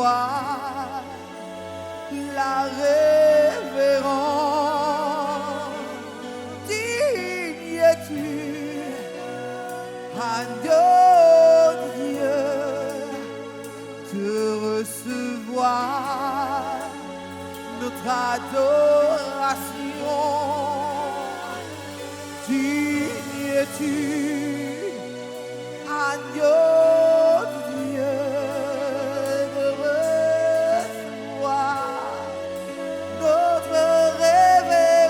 recevoir la révérence. Digne es-tu, agneau de Dieu, de recevoir notre adoration. Digne es-tu, agneau de Dieu, de recevoir notre révérence.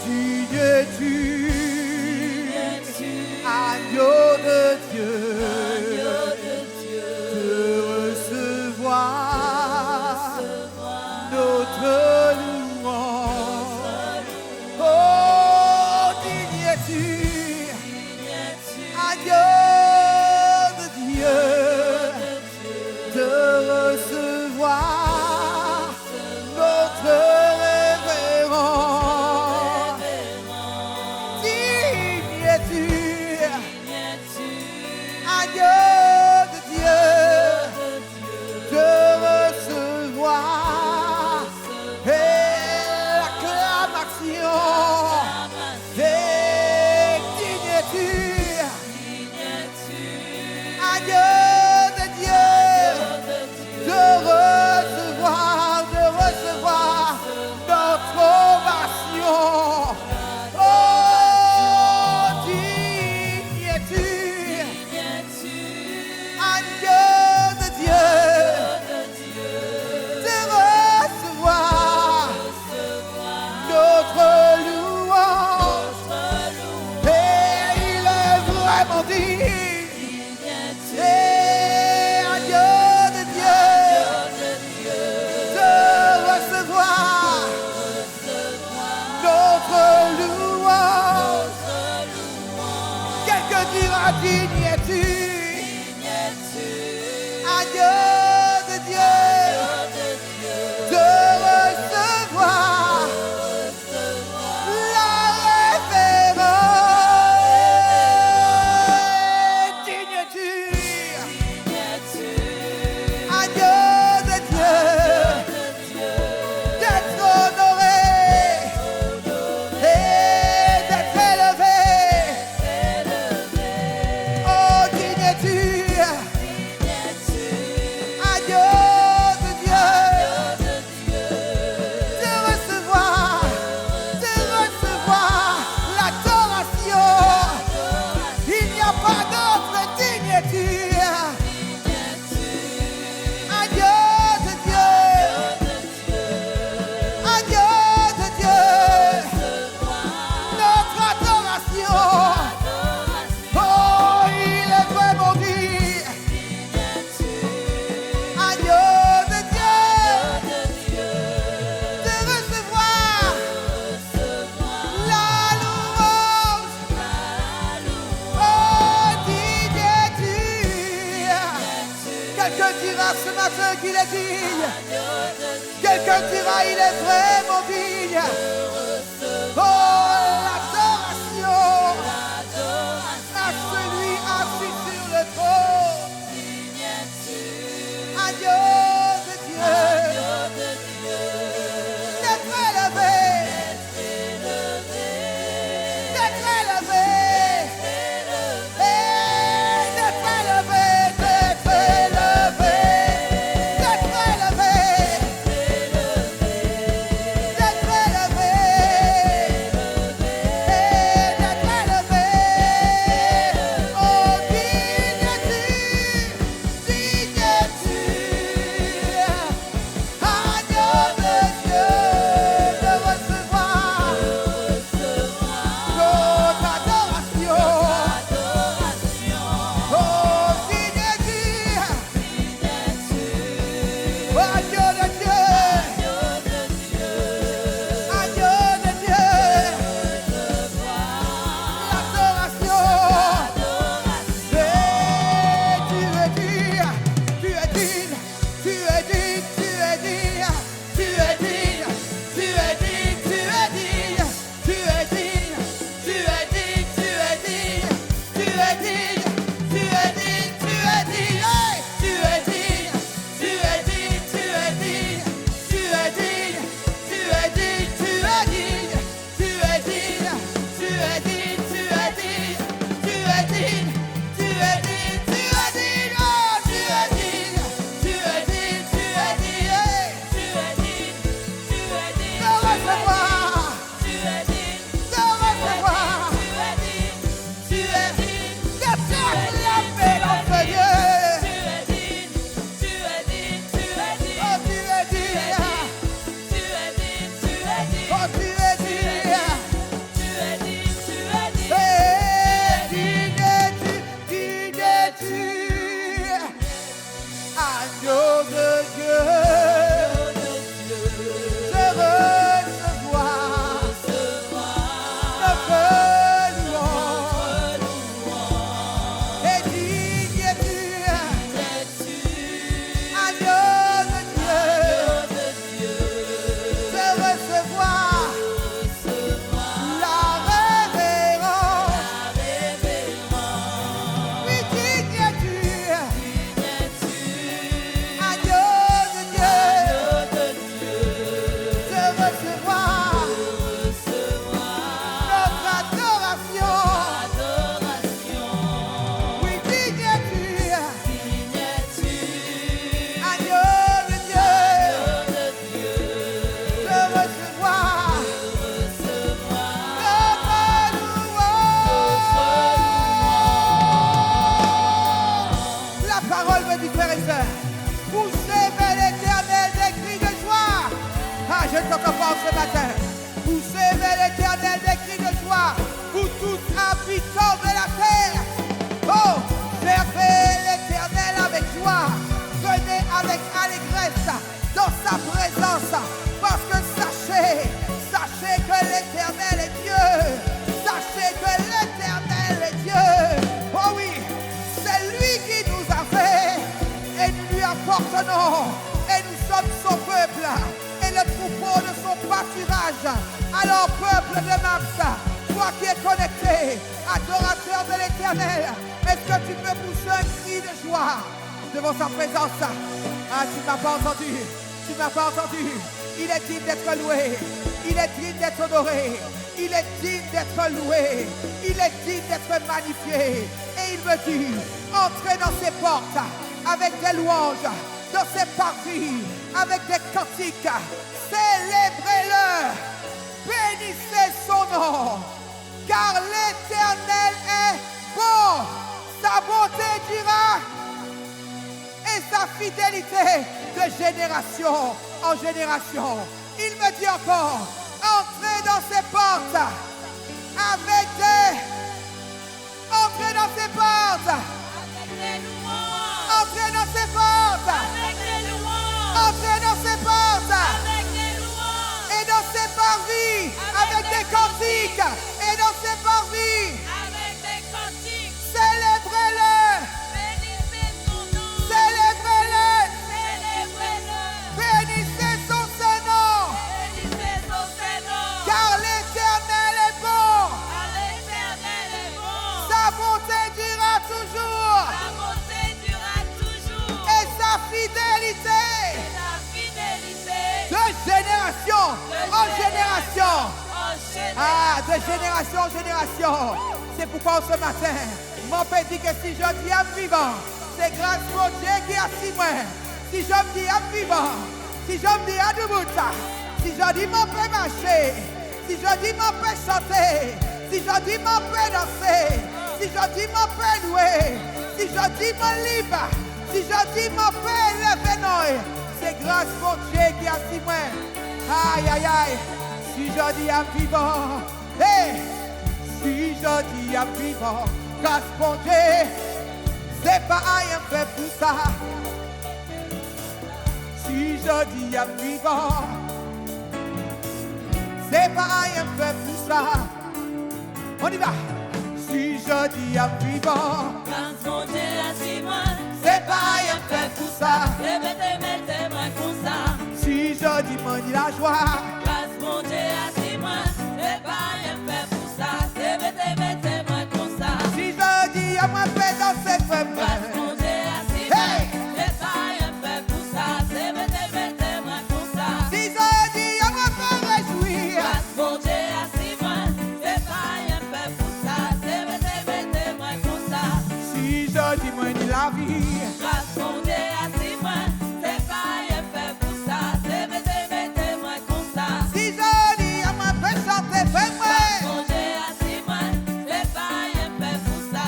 Digne es-tu, agneau de Dieu, de recevoir notre louange. Oh, digne es-tu, agneau de Dieu, de recevoir notre révérence. Digne es-tu, agneau de Dieu, de recevoir l'acclamation. Et digne es-tu, agneau de Dieu, de recevoir notre ovation. Oh, digne es-tu, agneau de Dieu, de recevoir notre louange. Et il est vraiment digne. Et agneau de Dieu, de recevoir notre louange. Quelqu'un dira digne es-tu, agneau de Dieu, de recevoir la révérence. Digne es-tu, agneau de Dieu, d'être honoré et d'être élevé. Oh, digne es-tu, agneau de Dieu, de recevoir l'adoration. Il n'y a pas d'autre. Digne es-tu, agneau de Dieu, agneau de Dieu, notre adoration. Oh, il est vraiment dit, agneau de Dieu, de recevoir la louange. Oh, digne es-tu. Quelqu'un dira ce matin qu'il est digne. Quelqu'un dira il est vraiment digne. Oh, l'adoration à celui assis sur le trône. Agneau de Dieu, d'être élevé, d'être élevé, et d'être élevé, d'être élevé, d'être élevé, d'être élevé, et d'être élevé. Oh, digne es-tu, agneau de Dieu, de recevoir notre adoration. Oh, digne es-tu, agneau de Dieu, agneau de Dieu, l'adoration. Et tu es digne, tu es digne, tu es digne, tu es digne, tu es digne, tu es digne, tu es digne, tu es digne, tu es digne, tu es digne, tu es digne, tu es digne, tu es digne, tu es digne. Hey! matin. Poussez vers l'Éternel des cris de joie. Ah, je ne t'entends pas ce matin. Poussez vers l'Éternel des cris de joie, vous tous habitants de la terre. Oh, servez l'Éternel avec joie. Venez avec allégresse dans sa présence. Parce que sachez que l'Éternel est Dieu. Sachez que l'Éternel est Dieu. Oh oui, c'est lui qui nous a fait. Et nous lui appartenons. Et nous sommes son peuple. Et le troupeau de son pâturage. Alors, peuple de Mams, toi qui es connecté, adorateur de l'Éternel, est-ce que tu peux pousser un cri de joie devant sa présence? Ah, tu ne m'as pas entendu. Tu ne m'as pas entendu. Il est digne d'être loué. Il est digne d'être honoré. Il est digne d'être loué. Il est digne d'être magnifié. Et il me dit, entrez dans ses portes avec des louanges, dans ses parvis avec des cantiques. Célébrez-le. Bénissez son nom. Car l'Éternel est bon. Sa bonté dura et sa fidélité de génération en génération. Il me dit encore, entrez dans ses portes avec des... Entrez dans ses portes avec des louanges. Entrez dans ses portes avec des louanges. Entrez dans ses portes avec des louanges. Et dans ses parvis avec des cantiques. Et dans ses parvis avec des cantiques. Célébrez-le. Bénissez son nom. Célébrez-le. Célébrez-le. Bénissez son Saint-Nom. Bénissez son Saint-Nom. Car l'Éternel est bon. Car l'Éternel est bon. Sa bonté durera toujours. Sa bonté durera toujours. Et sa fidélité. Et sa fidélité. De génération en génération. Ah, de génération en génération. C'est pourquoi ce matin, mon père dit que si je dis à vivant, c'est grâce au Dieu qui a si moi. Si je me dis à vivant, si je me dis à debout, si je dis mon père marcher, si je dis mon père chanter, si je dis mon père danser, si je dis mon père louer, si je dis mon libre, si je dis mon père lever nous, c'est grâce au Dieu qui a si moi. Aïe, aïe, aïe. Si je dis à vivant, hey, si je dis à vivant, grâce mon Dieu, c'est pas rien fait pour ça. Si je dis à vivant, c'est pas rien fait pour ça. On y va. Si je dis à vivant, grâce mon Dieu à si moi, c'est pas rien fait pour ça. Mettez-moi comme ça. Si je dis mon Dieu la joie, grâce mon Dieu à si moi, c'est pas rien fait pour ça. Mettez-moi comme ça. si je dis à moi paix dans cette femme, Grâce mon Dieu à si moi, hey, c'est pas rien fait pour ça. Mettez-moi comme ça. si je dis à moi paix réjouir, Grâce mon Dieu à si moi, c'est pas rien fait pour ça. Mettez-moi comme ça. si je dis moi ni la vie, Grâce mon Dieu à si moi, c'est pas rien fait pour ça. Mettez-moi comme ça. si je dis à moi paix chanter femme, Mon Dieu a si moi, c'est pas rien fait pour ça.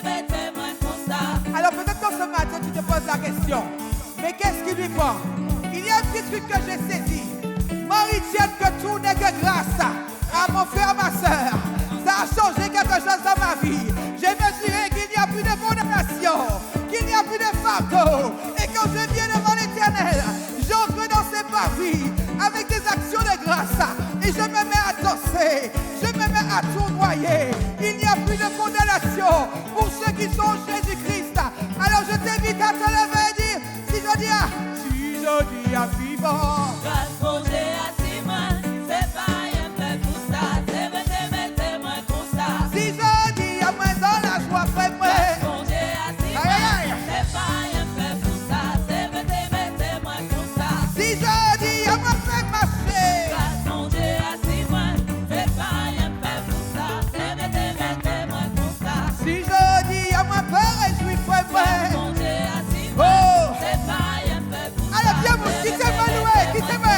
Mettez-moi comme ça. alors peut-être que ce matin tu te poses la question, mais qu'est-ce qui lui prend? Il y a un petit truc que j'ai saisi. Marie tienne que tout n'est que grâce à mon frère, ma soeur. Ça a changé quelque chose dans ma vie. J'ai mesuré qu'il n'y a plus de condamnation, qu'il n'y a plus de fardeau. Et quand je viens devant l'Éternel, j'entre dans ses parvis avec des actions de grâce. Et je me mets à danser, je me mets à tournoyer. Il n'y a plus de condamnation pour ceux qui sont en Jésus-Christ. Alors je t'invite à te lever et dire, si je dis à vivant, Grâce mon Dieu a si moi, c'est pas rien fait pour ça. Mettez-moi comme ça. si je dis à moi dans la joie, frère, Grâce mon Dieu a si moi, Aïe, aïe, aïe. c'est pas rien fait pour ça. Mettez-moi comme ça. si je dis à moi fais marcher, Grâce mon Dieu a si moi, c'est pas rien fait pour ça. Mettez-moi comme ça. si je dis à moi peur et je suis frère, Grâce mon Dieu a si moi, oh, c'est pas rien fait pour ça. alors viens, quittez-moi louer, quittez-moi.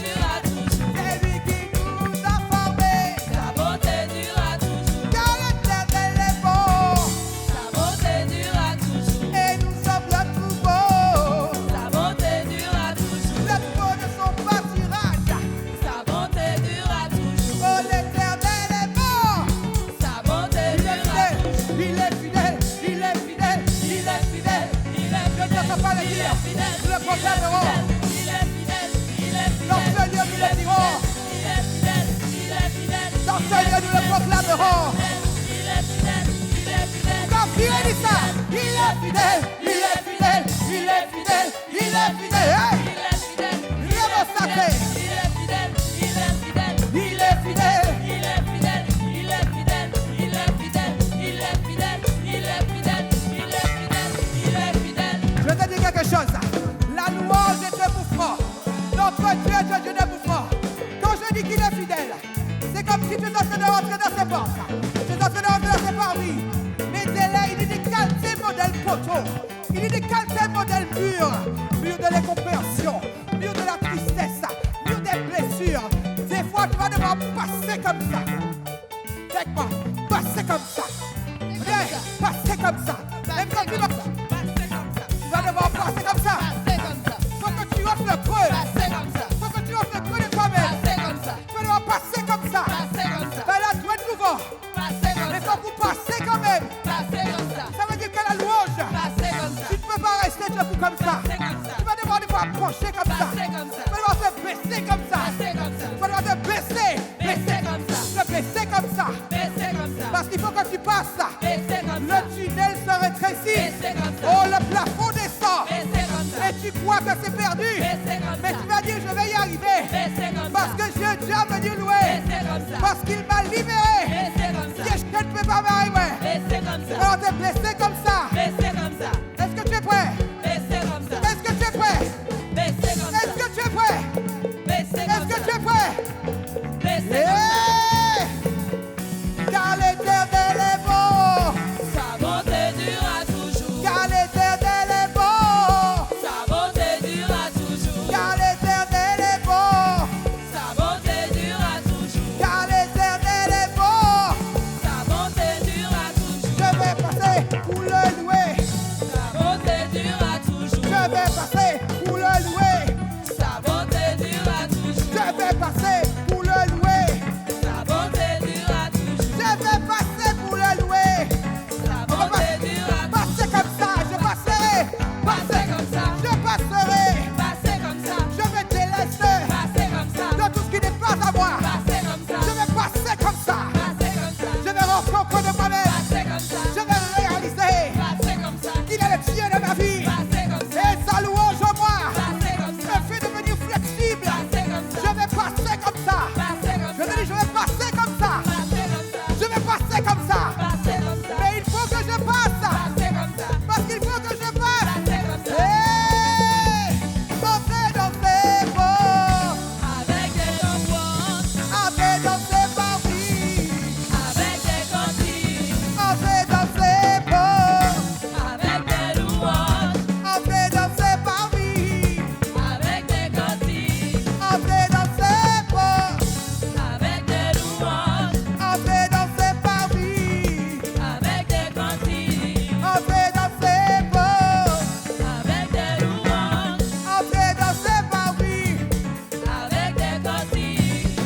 entrer dans ces portes. Je suis entré dans ces parvis. Mettez-les, il dit calcez modèle poteau. Il dit calcez modèle mur. Mur de l'incompréhension. Mur de la tristesse. Mur des blessures. Des fois, tu vas devoir passer comme ça. Check-moi. Passer comme ça. Viens, passer comme ça. Même quand tu vas devoir passer comme ça. Faut que tu offres le creux. Faut que tu offres le creux de toi-même. Tu vas devoir passer comme ça. Ben là, tu es nouveau. Mais faut vous passer quand même. Ça veut dire que la louange, tu ne peux pas rester debout comme ça. Tu vas devoir approcher comme ça. Tu vas devoir te baisser comme ça. Tu vas devoir te baisser. Te baisser comme ça. Parce qu'il faut que tu passes. Le tunnel se rétrécit. Oh, le plafond descend. Et tu crois que c'est perdu. Mais tu vas dire, je vais y arriver. Parce que Dieu déjà venu louer. Parce qu'il m'a libéré. Je ne peux pas m'arriver. Alors t'es blessé comme ça. Est-ce que tu es prêt? Est-ce que tu es prêt? Est-ce que tu es prêt? Est-ce que tu es prêt? Yeah! Car l'Éternel est bon. Sa bonté durera toujours. Car l'Éternel est bon. Sa bonté durera toujours. Car l'Éternel est bon. Sa bonté durera toujours. Car l'Éternel est bon. Sa bonté durera toujours. Je vais passer pour le louer. Sa bonté durera toujours. Je vais passer pour le louer. Sa bonté durera toujours. Je vais passer pour le louer. Sa bonté durera toujours. Je vais passer pour le louer. Sa bonté durera toujours. Passer comme ça, je passerai. Passer comme ça. Je passerai. Passer comme ça. Je me délaisser Passer comme ça. de tout ce qui n'est pas à moi. Passer comme ça. Je vais passer comme ça. Passer comme ça. Je vais rentrer auprès de moi-même. Passer comme ça. Je vais réaliser Passer comme ça. qu'il est le Dieu de ma vie. Passer comme ça. Et sa louange en moi Passer comme ça. me fait devenir flexible. Passer comme ça. Je vais passer comme ça. Passer comme Je ça. te dis, je vais passer comme ça. Passer comme ça. Je vais passer comme ça. Passer comme ça. Mais il faut que je passe. Passer comme ça. Parce qu'il faut que je passe. Passer comme ça. Hey! Entrez dans ces ports. Avec des louanges. Entrez dans ces parvis. Avec des cantiques. Entrez dans ces ports. Avec des louanges. Entrez dans ces parvis. Avec des cantiques. Entrez dans ces ports. Avec des louanges. Entrez dans ces parvis. Avec des cantiques. Entrez dans ces ports. Avec des louanges. Entrez dans ces parvis. Avec des cantiques.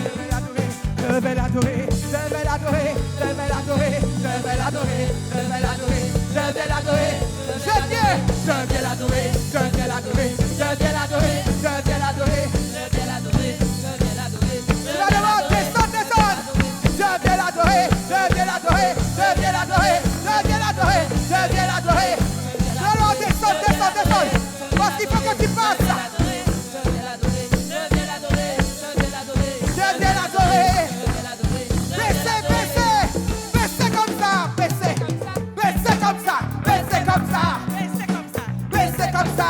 Je vais l'adorer, je vais l'adorer, je vais l'adorer, je vais l'adorer, je vais l'adorer, je vais l'adorer, je vais l'adorer. Je viens l'adorer, je viens l'adorer, je viens l'adorer, je viens l'adorer. Je viens l'adorer. Je viens l'adorer. Tu vas devoir descendre, descendre. Je viens l'adorer, je viens l'adorer, je viens l'adorer, je viens l'adorer, je viens l'adorer. Tu vas devoir descendre, descendre, descendre. Parce qu'il faut que tu passes. Je viens l'adorer. Je viens l'adorer. Je viens l'adorer. Je viens l'adorer. Je viens l'adorer. Baissez, baissez, baissez comme ça, baissez, baissez comme ça, baissez comme ça, C'est comme ça. baissez comme ça.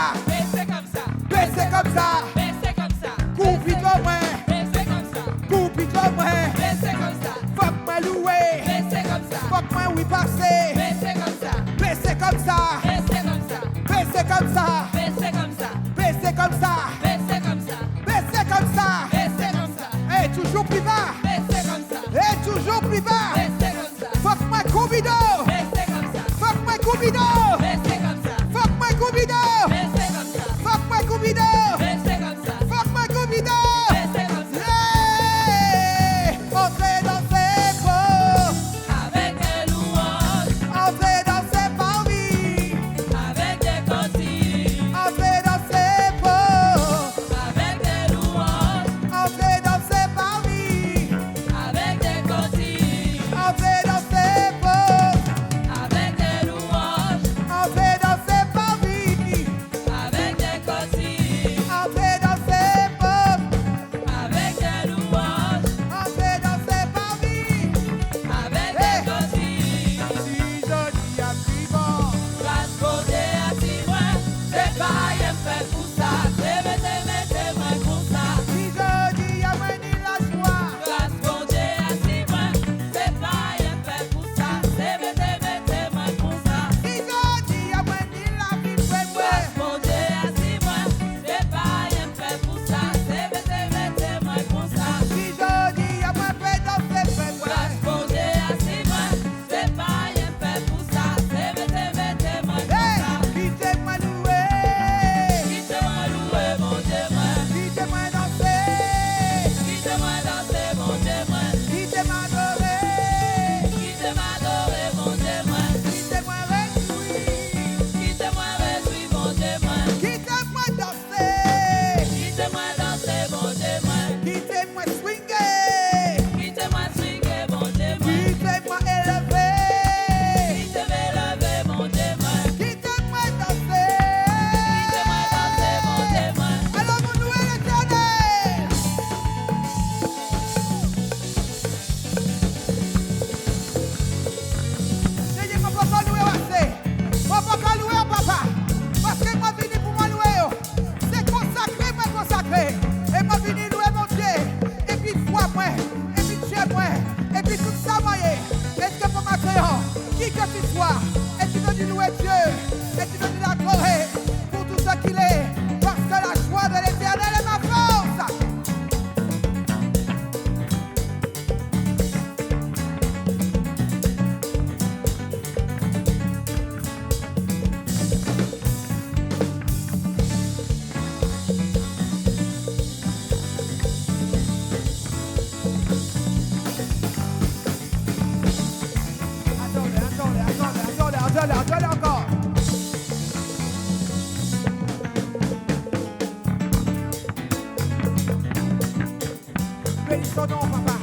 ton nom, papa.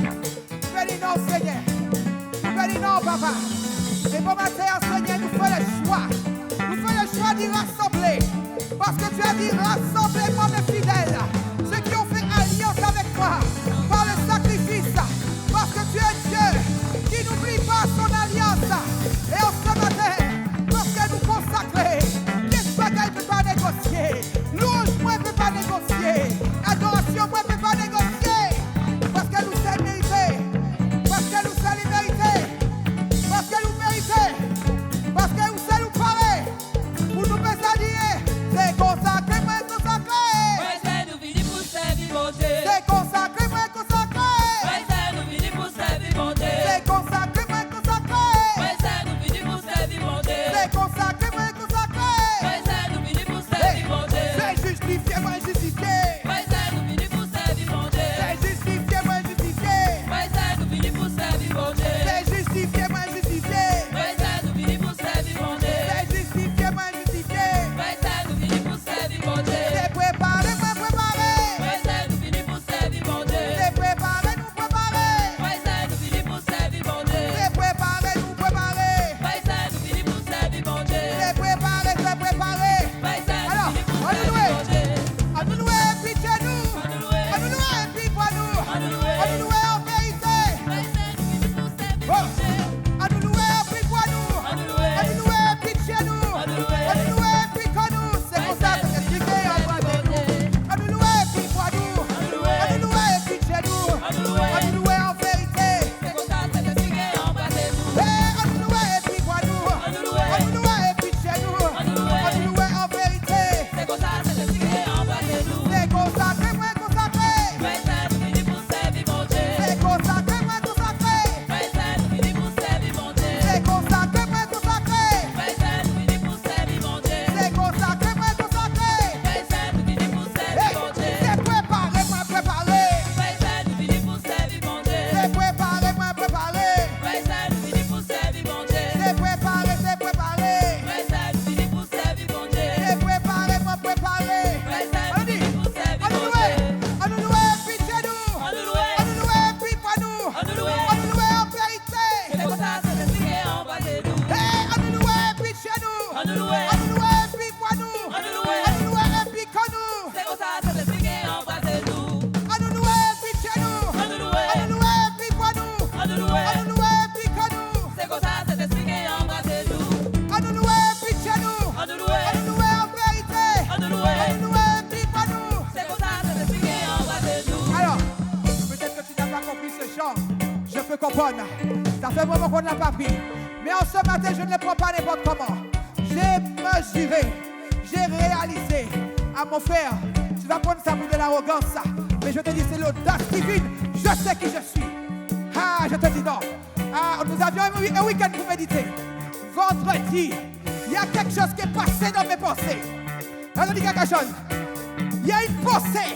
Bénis-nous, Seigneur. Bénis-nous, papa. Et pour matin, Seigneur, nous faisons le choix. Nous faisons le choix d'y rassembler. Parce que tu as dit, rassemblez-moi mes fidèles. Ceux qui ont fait alliance avec moi par le sacrifice. Parce que tu es Dieu qui n'oublie pas son alliance. Et en ce matin, parce qu'elle nous consacre, qu'est-ce qu'elle ne peut pas négocier? Louange, moi, ne peut pas négocier. Adoration, moi, ne peut pas négocier. Parce qu'elle nous sait mériter. Parce qu'elle nous sait mériter. Parce qu'elle nous mérite. Parce qu'elle nous sait nous parler. Pour nous faire allier. C'est consacré, moi, consacré. Ouais, c'est nous venir pour servir mon Dieu. C'est consacré, moi, consacré. Ouais, c'est nous venir pour servir mon Dieu. C'est consacré, moi, consacré. Ouais, c'est nous venir pour servir mon Dieu. C'est consacré, moi, consacré. Ouais, c'est nous venir pour servir mon Dieu. C'est justifié, moi, justifié. Ouais, c'est nous venir pour servir mon Dieu. C'est justifié, moi, justifié. Ouais, c'est nous venir pour servir mon Dieu. C'est justifié, moi, justifié. Ouais, c'est nous venir pour servir mon Dieu. C'est justifié, moi, justifié. Ouais, c'est nous venir pour servir mon Dieu. C'est préparé, moi, préparé. Ouais, c'est nous venir pour servir mon Dieu. C'est préparé, nous préparé. Ouais, c'est nous venir pour servir mon Dieu. C'est préparé, nous préparé. Ouais, c'est nous venir pour servir mon Dieu. C'est préparé, c'est préparé. Ouais, c'est nous Alors, venir pour on nous servir louer. mon Dieu. On nous louer, puis chez nous. On nous louer. On nous louer, puis pour nous. On nous louer. On nous louer en vérité. Ouais, c'est nous venir pour servir Oh. mon Dieu. On nous louer, puis pour nous. On nous louer. On nous louer, puis chez nous. On nous louer. On nous louer, puis qu'on nous. C'est comme ça que c'est expliqué en bas de nous. On nous louer, puis pour nous. On nous louer. On nous louer, puis chez nous. On nous louer. On nous louer en vérité. C'est comme ça, c'est expliqué en bas de nous. On nous louer, puis pour nous. On nous louer. On nous louer, puis chez nous. On nous louer. On nous louer en vérité. C'est comme ça, c'est expliqué en bas de nous. C'est consacré, moi consacré. Ouais, c'est nous venir pour servir mon Dieu. C'est consacré, moi consacré. Ouais, c'est nous venir pour servir mon Dieu. C'est consacré, moi consacré. Ouais, c'est nous venir pour servir mon Dieu. C'est consacré, moi consacré. Ouais, c'est nous venir pour servir Hey, mon Dieu. c'est préparé, moi préparé. Ouais, c'est nous venir pour servir mon Dieu. C'est préparé, moi préparé. Ouais, c'est nous venir pour servir mon Dieu. C'est préparé, c'est préparé. Ouais, c'est nous venir pour servir mon Dieu. C'est préparé, moi préparé. Ouais, c'est On nous dit, venir pour servir on nous mon louer, Dieu. on nous louer, puis chez nous. On nous louer. On nous louer, puis pour nous. On nous louer. On nous louer en vérité. C'est comme ça, c'est expliqué en bas de nous. Hey, on nous louer, puis chez nous. On nous louer. On nous louer, puis pour nous. On nous louer. On nous louer, puis qu'on nous. C'est comme ça, c'est expliqué en bas de nous. On nous louer, puis chez nous. On nous louer. On nous louer, puis pour nous. On nous louer. On nous louer, puis qu'on nous. C'est comme ça, c'est expliqué en bas de nous. On nous louer, puis chez nous. On nous louer. On nous louer en vérité. On nous louer. On nous louer, puis pour nous. C'est comme ça, c'est expliqué en bas de nous. Alors, peut-être que tu n'as pas compris ce chant. Je peux comprendre. Ça fait vraiment qu'on n'a pas pris. Mais en ce matin, je ne le prends pas n'importe comment. J'ai mesuré, j'ai réalisé. À mon frère, tu vas prendre ça pour de l'arrogance, ça. Mais je te dis, c'est l'audace divine. Je sais qui je suis. Ah, je te dis non. Ah, nous avions un week-end pour méditer. Vendredi, il y a quelque chose qui est passé dans mes pensées. Alors, je dis quelque chose. Il y a une pensée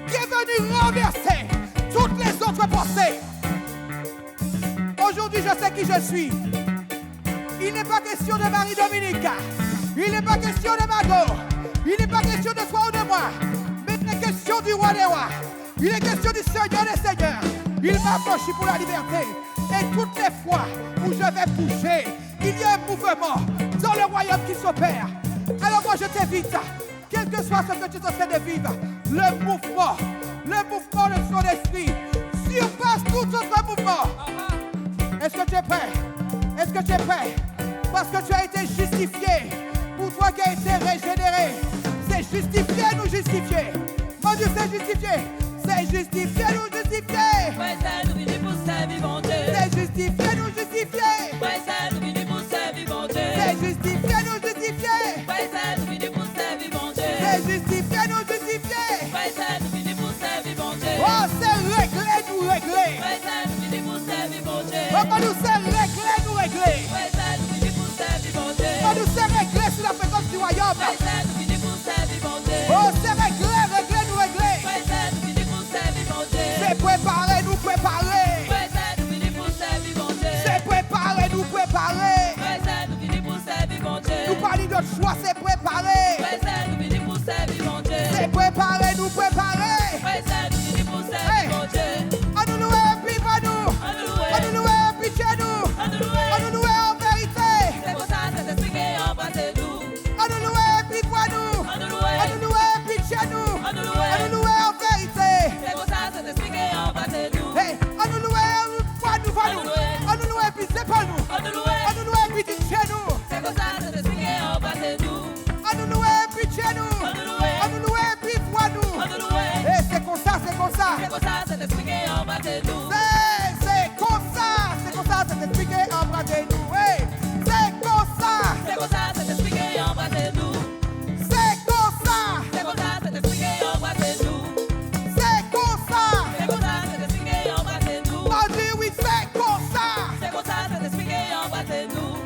qui est venue renverser toutes les autres pensées. Aujourd'hui, je sais qui je suis. Il n'est pas question de Marie-Dominique. Il n'est pas question de Margot. Il n'est pas question de toi ou de moi. Mais il est question du roi des rois. Il est question du Seigneur des seigneurs. Il m'a franchi pour la liberté. Et toutes les fois où je vais bouger, il y a un mouvement dans le royaume qui s'opère. Alors moi, je t'invite, quel que soit ce que tu es en train de vivre, le mouvement de son esprit surpasse tout autre mouvement. Est-ce que tu es prêt? Est-ce que tu es prêt? Parce que tu as été justifié. Pour toi qui as été régénéré. C'est justifié, nous justifier. Mon Dieu, c'est justifié. C'est justifié, nous justifier. Ouais, c'est nous venir pour servir mon Dieu. C'est justifié, nous justifier. Ouais, c'est nous venir pour servir mon Dieu. C'est justifié, nous justifier. Ouais, c'est nous venir pour servir mon Dieu. C'est justifié, nous justifier. Ouais, c'est nous venir pour servir mon Dieu. Oh, c'est réglé, nous régler. Ouais, c'est nous venir pour servir mon Dieu. Oh, nous c'est réglé, nous régler. Ouais, c'est nous venir pour servir mon Dieu. Oh, nous c'est réglé sur la fréquence du royaume. Ouais, c'est nous venir pour servir mon Dieu. Oh, c'est réglé, réglé, nous régler. Ouais, c'est nous venir pour servir mon Dieu. C'est préparé, nous préparer. Ouais, c'est nous venir pour servir mon Dieu. C'est préparé, nous préparer. Ouais, c'est nous venir pour servir mon Dieu. Nous parlons de choix, c'est préparé. Ouais, c'est nous venir pour servir mon Dieu. C'est préparé, nous préparer. Ouais, c'est nous venir pour servir mon Dieu. On C'est comme ça, c'est expliqué en bas de nous. C'est comme ça, c'est expliqué en bas de nous. Hey, c'est comme ça. C'est comme ça, c'est expliqué en bas de nous. C'est comme ça. C'est comme ça, c'est expliqué en bas de nous. C'est comme ça. C'est comme ça, c'est expliqué en bas de nous. Mon Dieu, oui, c'est comme ça. C'est comme ça, c'est expliqué en bas de nous.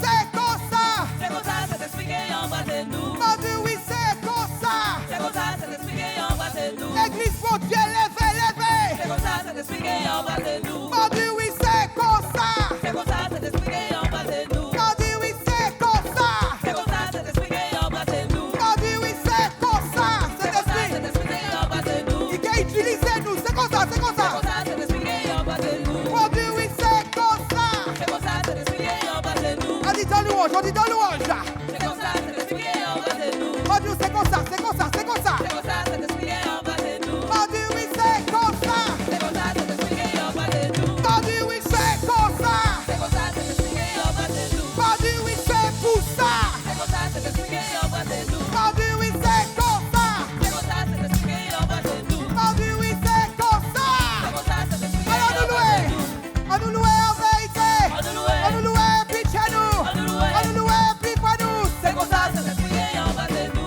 C'est comme ça. C'est comme ça, c'est expliqué en bas de nous. Mon Dieu, oui, c'est comme ça. C'est comme ça, c'est expliqué en bas de nous. L'église, mon Dieu, levez, levez. C'est comme ça, c'est expliqué en bas de nous. Mon Dieu, oui, c'est comme ça. C'est comme ça, c'est expliqué en bas de nous. Mon Dieu, oui, c'est comme ça. C'est comme ça, c'est expliqué en bas de nous. Mon Dieu, oui, c'est comme ça. C'est C'est comme ça, l'esprit. c'est expliqué en bas de nous. Il a utilisé nous. C'est comme ça, c'est comme C'est ça. comme ça, c'est expliqué en bas de nous. Mon Dieu, oui, c'est comme ça. C'est comme ça, c'est expliqué en bas de nous. On dit dans louange, on dit dans louange. C'est comme ça, c'est expliqué en bas de nous. Mon Dieu, c'est comme ça, c'est comme ça, c'est comme ça. C'est comme ça, c'est expliqué en bas de nous. Mon Dieu, oui, c'est comme ça. C'est comme ça, c'est expliqué en bas de nous. Mon Dieu, oui, c'est comme ça. C'est comme ça, c'est expliqué en bas de nous. Mon Dieu, oui, c'est pour ça. C'est comme ça, c'est expliqué en bas de nous. Mon Dieu, oui, c'est comme ça. C'est comme ça, c'est expliqué en bas de nous. Mon Dieu, oui, c'est comme ça. C'est comme ça, c'est expliqué Alors en nous bas louer. de nous. On nous loue en vérité. On nous loue. On nous loue, puis chez nous. On nous loue. On nous loue, puis pour nous. C'est comme ça, c'est expliqué en bas de nous.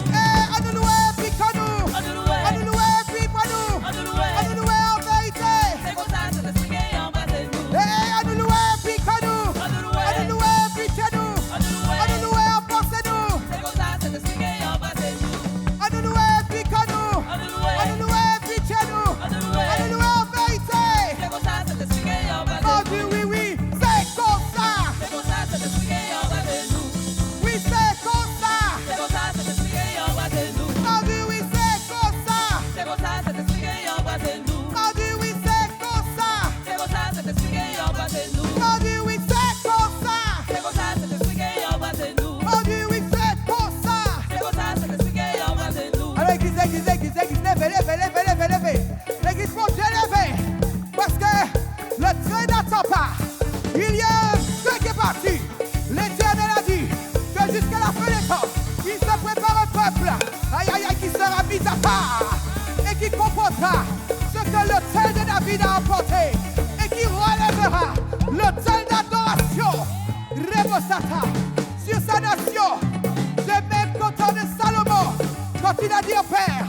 On nous loue, puis pour nous. On nous loue. On nous loue, puis pour nous. On nous loue. On nous loue en vérité. C'est comme ça, c'est expliqué en bas de nous. On nous loue, puis pour nous. On nous loue. On nous loue, puis chez nous. On nous loue. On nous loue en pensée nous. C'est comme ça, c'est expliqué en bas de nous. On nous loue, puis pour nous. On nous loue. On nous loue, puis chez nous. On nous loue. On nous loue en vérité. C'est comme ça, c'est expliqué en bas Mon de Dieu, nous. oui, oui, c'est comme ça. C'est comme ça, c'est expliqué en bas de nous. Oui, c'est comme ça. C'est comme ça, c'est expliqué en bas de nous. Mon Dieu, oui, c'est comme ça. C'est comme ça, c'est expliqué en bas de nous. Mon Dieu, oui, c'est comme ça. C'est comme ça, c'est expliqué en bas de nous. Mon Dieu, oui, c'est comme ça. C'est comme ça, c'est expliqué en bas de nous. Mon Dieu, oui, c'est comme ça. C'est comme ça, c'est expliqué en bas de nous. Alors, église, levez, levez, levez, levez, levez. L'église, mon Dieu, levez. Parce que le train n'attend pas. Il y a un train qui est parti. L'Éternel a dit que jusqu'à la fin des temps, il se prépare un peuple, aïe, aïe, aïe, qui sera mis à part et qui comprendra ce que le tel de David a apporté et qui relèvera le tel d'adoration, Rebosata, sur sa nation. De même qu'au temps de Salomon, quand il a dit au Père,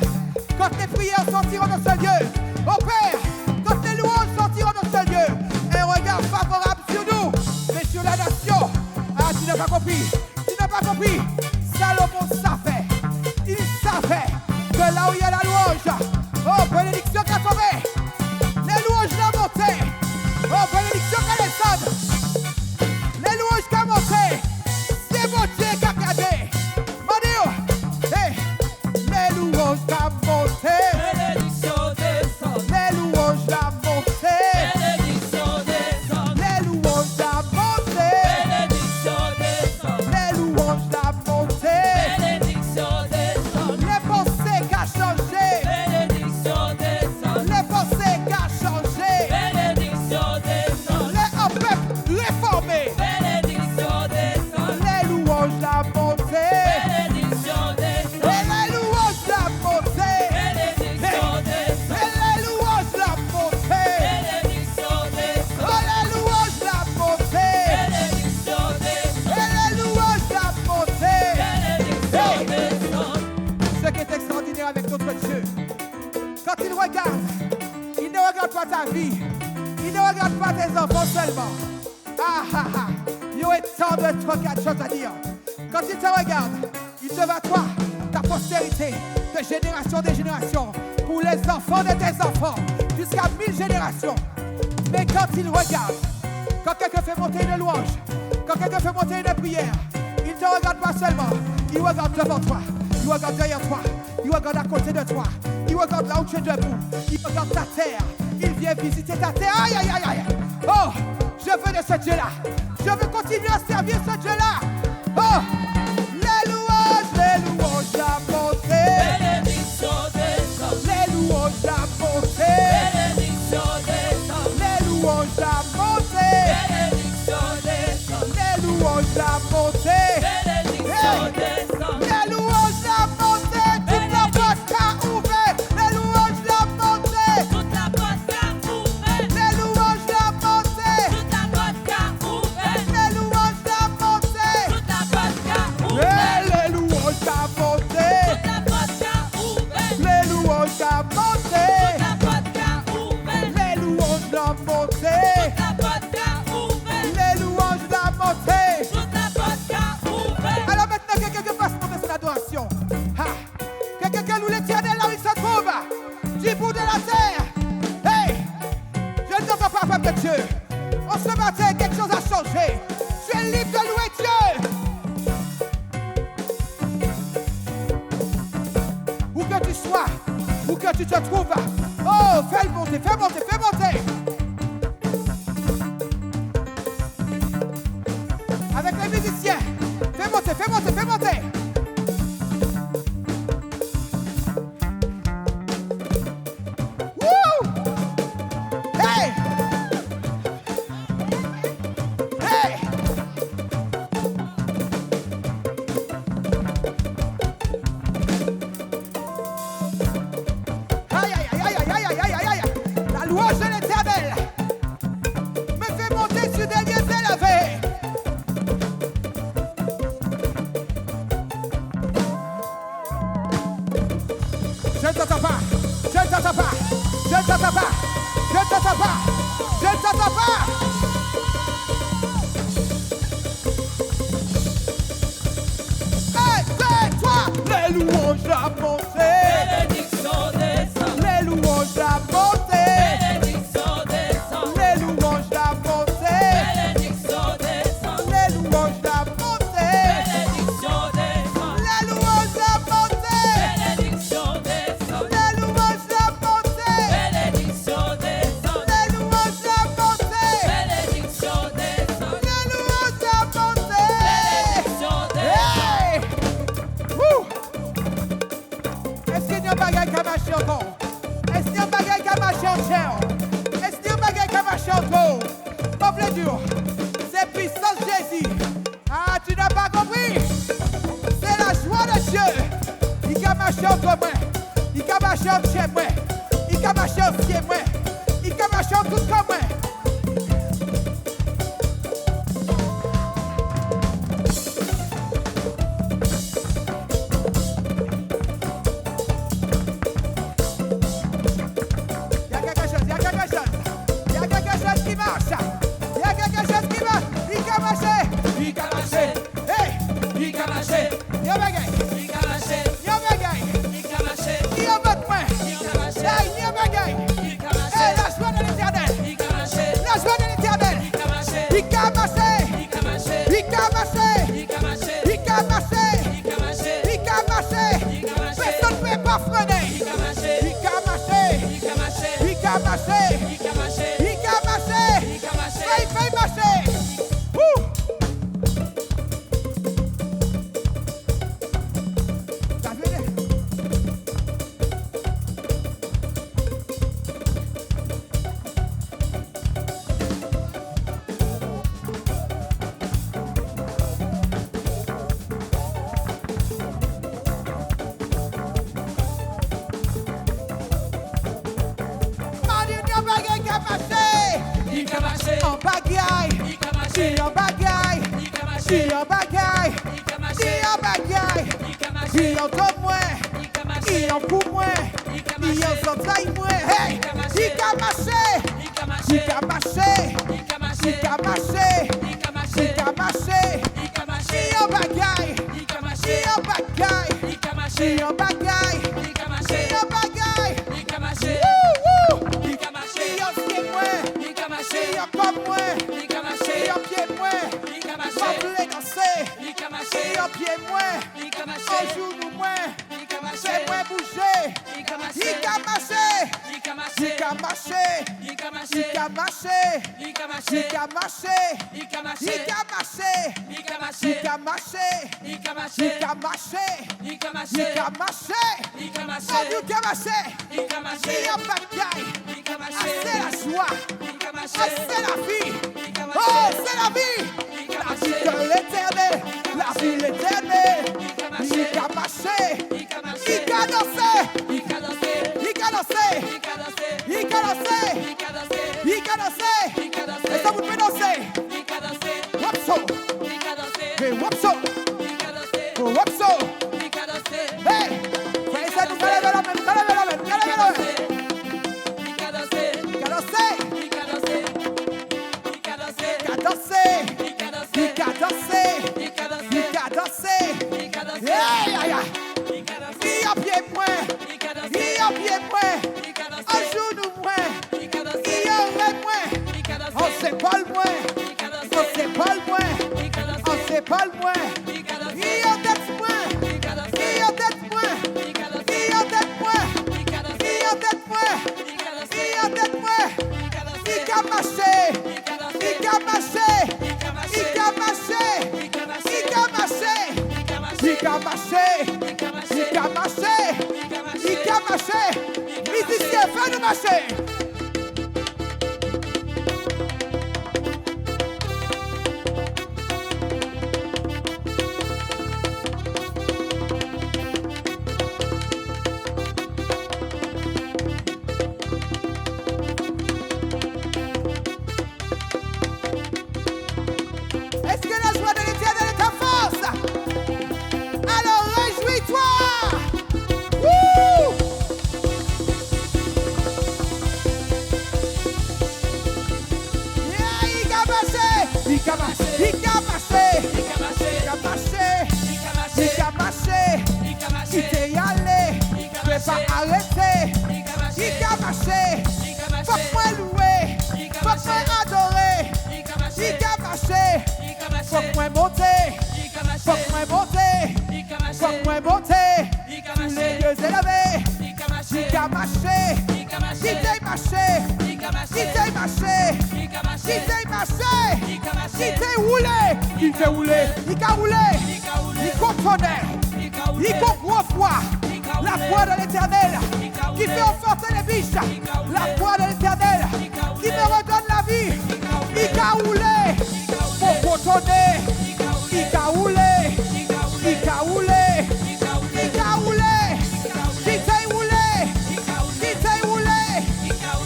quand les prières sortiront de ce lieu, au Père, quand les louanges sortiront de ce lieu, un regard favorable sur nous, mais sur la nation. Ah, tu n'as pas compris, tu n'as pas compris. Salomon savait, il savait que là où il y a la louange, oh, bénédiction qui a tombé, les louanges l'ont monté, oh, bénédiction qui a descendu, les louanges qui a monté, c'est mon Dieu qui a gardé. Mon Dieu, hey, les louanges qui a monté, Bénédiction descend. les louanges qui a monté, Bénédiction descend. les louanges qui a monté, Bénédiction descend. les louanges qui a monté, Bénédiction descend. les pensées qui a changé, Bénédiction descend. les pensées qui a changé, Bénédiction descend. les peuple réformé, Bénédiction descend. les louanges qui a monté, Bénédiction descend. et les louanges qui a monté, Bénédiction descend. et les louanges qui a monté, Bénédiction descend. oh, les louanges qui a monté, Bénédiction descend. et les louanges qui a monté. Bénédiction descend. Ce qui est extraordinaire avec notre Dieu, quand il regarde, il ne regarde pas ta vie, il ne regarde pas tes enfants seulement. Ah ah ah, il y aurait tant de choses à dire. Quand il te regarde, il te va toi, ta postérité, de génération en génération, pour les enfants de tes enfants, jusqu'à 1000 générations. Mais quand il regarde, quand quelqu'un fait monter une louange, quand quelqu'un fait monter une prière, il ne te regarde pas seulement, il regarde devant toi, il regarde derrière toi, il regarde à côté de toi, il regarde là où tu es debout, il regarde ta terre, il vient visiter ta terre. Aïe, aïe, aïe, aïe. Oh, je veux de ce Dieu-là. Je veux continuer à servir ce Dieu-là. Oh, les louanges à monter. Bénédiction descend. Les louanges à monter. Bénédiction descend. Les louanges à monter. Bénédiction descend. Les louanges à monter. Bénédiction descend. Les louanges à monter. Toute la porte qu'a ouvert. Les louanges à monter. se trouve. Oh, fais monter, fais monter, fais monter. Avec les musiciens. Fais monter, fais monter, fais monter. Wouh! Hey! Hey! Aïe, aïe, aïe, aïe, aïe, aïe, aïe, aïe. La louange de l'Éternel me fait monter sur des lieux élevés. Je ne t'entends pas, je ne t'entends pas, je ne t'entends pas, je ne t'entends pas, je ne t'entends pas. 1, 2, 3, les louanges à monter. Bénédiction descend. Les louanges à monter. Bénédiction descend. Les louanges à monter. Bénédiction descend. Les louanges à monter. Bénédiction descend. Les louanges à monter. Bénédiction descend. Les louanges à monter. Bénédiction descend. Les louanges à monter. Bénédiction descend. Les louanges à monter. Bénédiction descend. Hey! Wouh! Est-ce qu'il y a un bagage qui a marché encore? Est-ce qu'il y a un bagage qui a marché encore? Est-ce qu'il y a un bagage qui a marché encore? Peuple dur, c'est puissance Jésus. Ah, tu n'as pas compris? C'est la joie de Dieu. Il a marché entre moi. Il a marché entre chez moi. Il a marché entre chez moi. Il a marché entre tout comme moi. Il y a quelque chose, il y a quelque chose. Il y a quelque chose qui marche. Il y a quelque chose qui marche. Il a marché. Il a marché. Hey! Il a marché. Il y a un bagage. Il a marché. Il y a un bagage. Il a marché. Il y a votre main. Il a marché. Hey, il y a un bagage. Il a Hey, marché. la joie de l'Éternel. Il a marché. La joie de l'Éternel. Il a marché. Il a marché. Il a marché. Il a marché. Il a marché. Il a marché. Il a marché. Il a marché. Il a marché. Personne ne peut pas freiner. Il a marché. Il a marché. Il a marché. Il a marché. Il a marché. Il a marché. Il a marché. Fais marcher. Ouh. Ça vient. Marie, il y a un bagage qui a marché. Il a marché. Un bagaille. Il a marché. Il y a un bagaille. Il a marché. Il y a un bagaille. Il a Il marché. y a un bagaille. Il a marché. Il y a un top moins. Il a Il marché. y a un coup moins. Il a Il y a un marché. soleil moins. Hey! Il a marché. Il a marché. Il a marché. Il a marché. Il a marché. Il a marché. Il a marché. Il a marché. Il a marché. Il y a un bagaille. Il a Il marché. y a un bagaille. Il a Il marché. y a un bagaille. Il a Il marché. y a un bagaille. Il a marché. Wouh, wouh. Il a marché. Il y a un pied moins. Il a marché. Il y a comme moins. Il a Il marché. y a un pied moins. Il a On marché. voulait danser. Il a Il y marché. a un pied moins. Il a Un marché. genou moins. Il a marché. C'est moins bouger. Il a marché. Il a marché. Il a marché. Il a marché. Il a marché. Il a marché. Il a marché. Il a marché. Il a marché. Il a marché. Il a marché. Il a marché. Il a marché. Il a marché. Il a marché. Il a marché. Il a Oh, marché. il a marché. Il a marché. Il y a bagaille. Il a Ah, marché. c'est la joie. Il a Ah, marché. c'est la vie. Il a Oh, marché. c'est la vie. Il a La marché. vie de l'éternel. La vie de l'éternel. Il a marché. Il a marché. Il a marché. Il a dansé. Il a dansé. Il a dansé. Il a dansé. Il a dansé. Il a dansé. Il a dansé. Il a dansé. Est-ce que vous pouvez danser? Il a dansé. Wapso. Il a dansé. Hey, wapso. Il a dansé. Wapso. Il a dansé. Hey. Frère, ça nous fait lever la main. Lever la main. Lever la main. Il a dansé. Il a dansé. Il a dansé. Il a dansé. Il a dansé. Il a dansé. Il a dansé. Il a dansé. Il a dansé. Il a dansé. Hey, aïe, aïe. Il a dansé. Il a pied moins. Il a dansé. Il a pied moins. Il a Un dansé. genou moins. Il a dansé. Il a un rêve moins. Il a dansé. On sait pas le moins. Il a dansé. On sait pas le moins. Il a dansé. On sait pas le moins. Il a dansé. Il a tête moins. Il a dansé. Il a tête moins. Il a dansé. Il a tête moins. Il a dansé. Il a tête Musicien, fais-nous marcher. Est-ce que la joie de l'Éternel est ta force? Alors réjouis-toi! Wouh! Yeah, il a marché! Il a marché! Il a marché! Il a marché! Il a marché! Il t'est allé! Ne pas arrêter! Il a marché! Faut moi louer! Faut moi adorer! Il a marché! Faut moi monter! Faut moi monter! Faut moi monter! Les yeux élevés! Il a marché! Il t'a marché! Il t'a marché! Il t'a marché! Il t'a roulé! Il t'a roulé! Il a roulé! Il contenait! Il comprend foi! La foi de l'Éternel qui fait enforcer les biches! La foi de l'Éternel qui me redonne la vie! Il a roulé! Pour contenir! Il a roulé! Il a roulé! Il a roulé! Il t'a roulé! Il t'a roulé!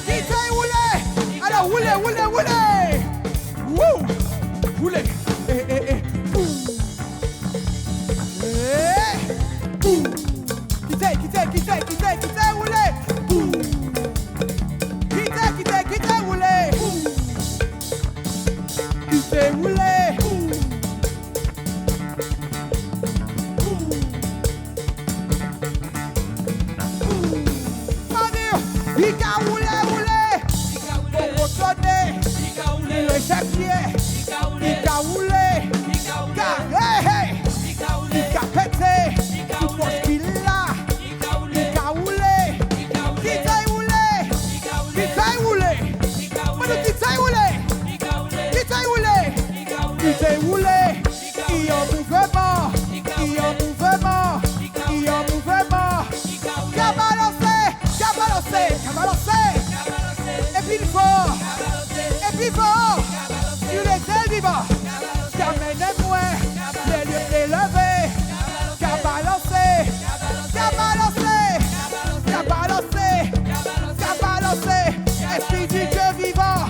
Il t'a roulé! Alors roulez, roulez, roulez! Wouh! Roulez! Ouh! Ouh! Quittez, roulez! Ouh! Quittez, roulez! Ouh! Quittez, roulez! Ouh! Il a roulé! Pour retourner! Il est chapier! Il a roulé! Carré! Il a pété! Tout ce qu'il a! Il a roulé! Qui t'a roulé! Qui t'a roulé! Moi qui t'a roulé! Qui t'a roulé! Qui t'a roulé! Il est en mouvement! Il est en mouvement! Il est en mouvement! Qu'a balancé! Qu'a balancé! Qu'a balancé! Et puis il faut! Et puis il faut! Sur les ailes vivants! Qu'amenez-moi! Les lieux élevés! Qu'a balancé! Qu'a balancé! Qu'a balancé! Qu'a balancé! Esprit du Dieu vivant!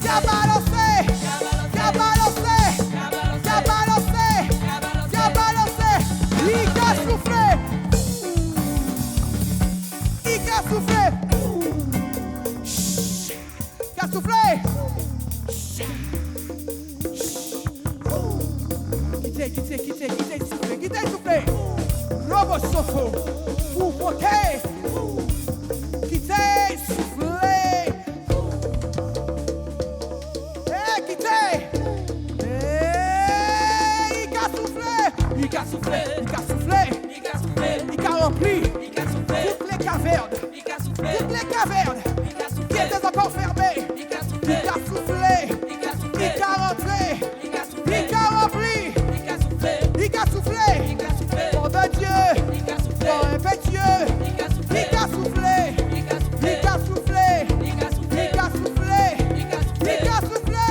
Qu'a balancé! Qu'a balancé! Qu'a balancé! Qu'a balancé! Il a soufflé! Il a soufflé! Il a soufflé! Quittez, soufflé! Robo Sofo! Vous moquez! Quittez, soufflé! Quittez! Il a soufflé! Il a soufflé! Il a soufflé! Il a rempli! Toutes les cavernes! Toutes les cavernes! Qui étaient encore fermées! Il a soufflé! Il a rentré! Il a rempli! Il a soufflé! Nom de Dieu! Nom impétueux! Il a soufflé! Il a soufflé! Il a soufflé! Il a soufflé!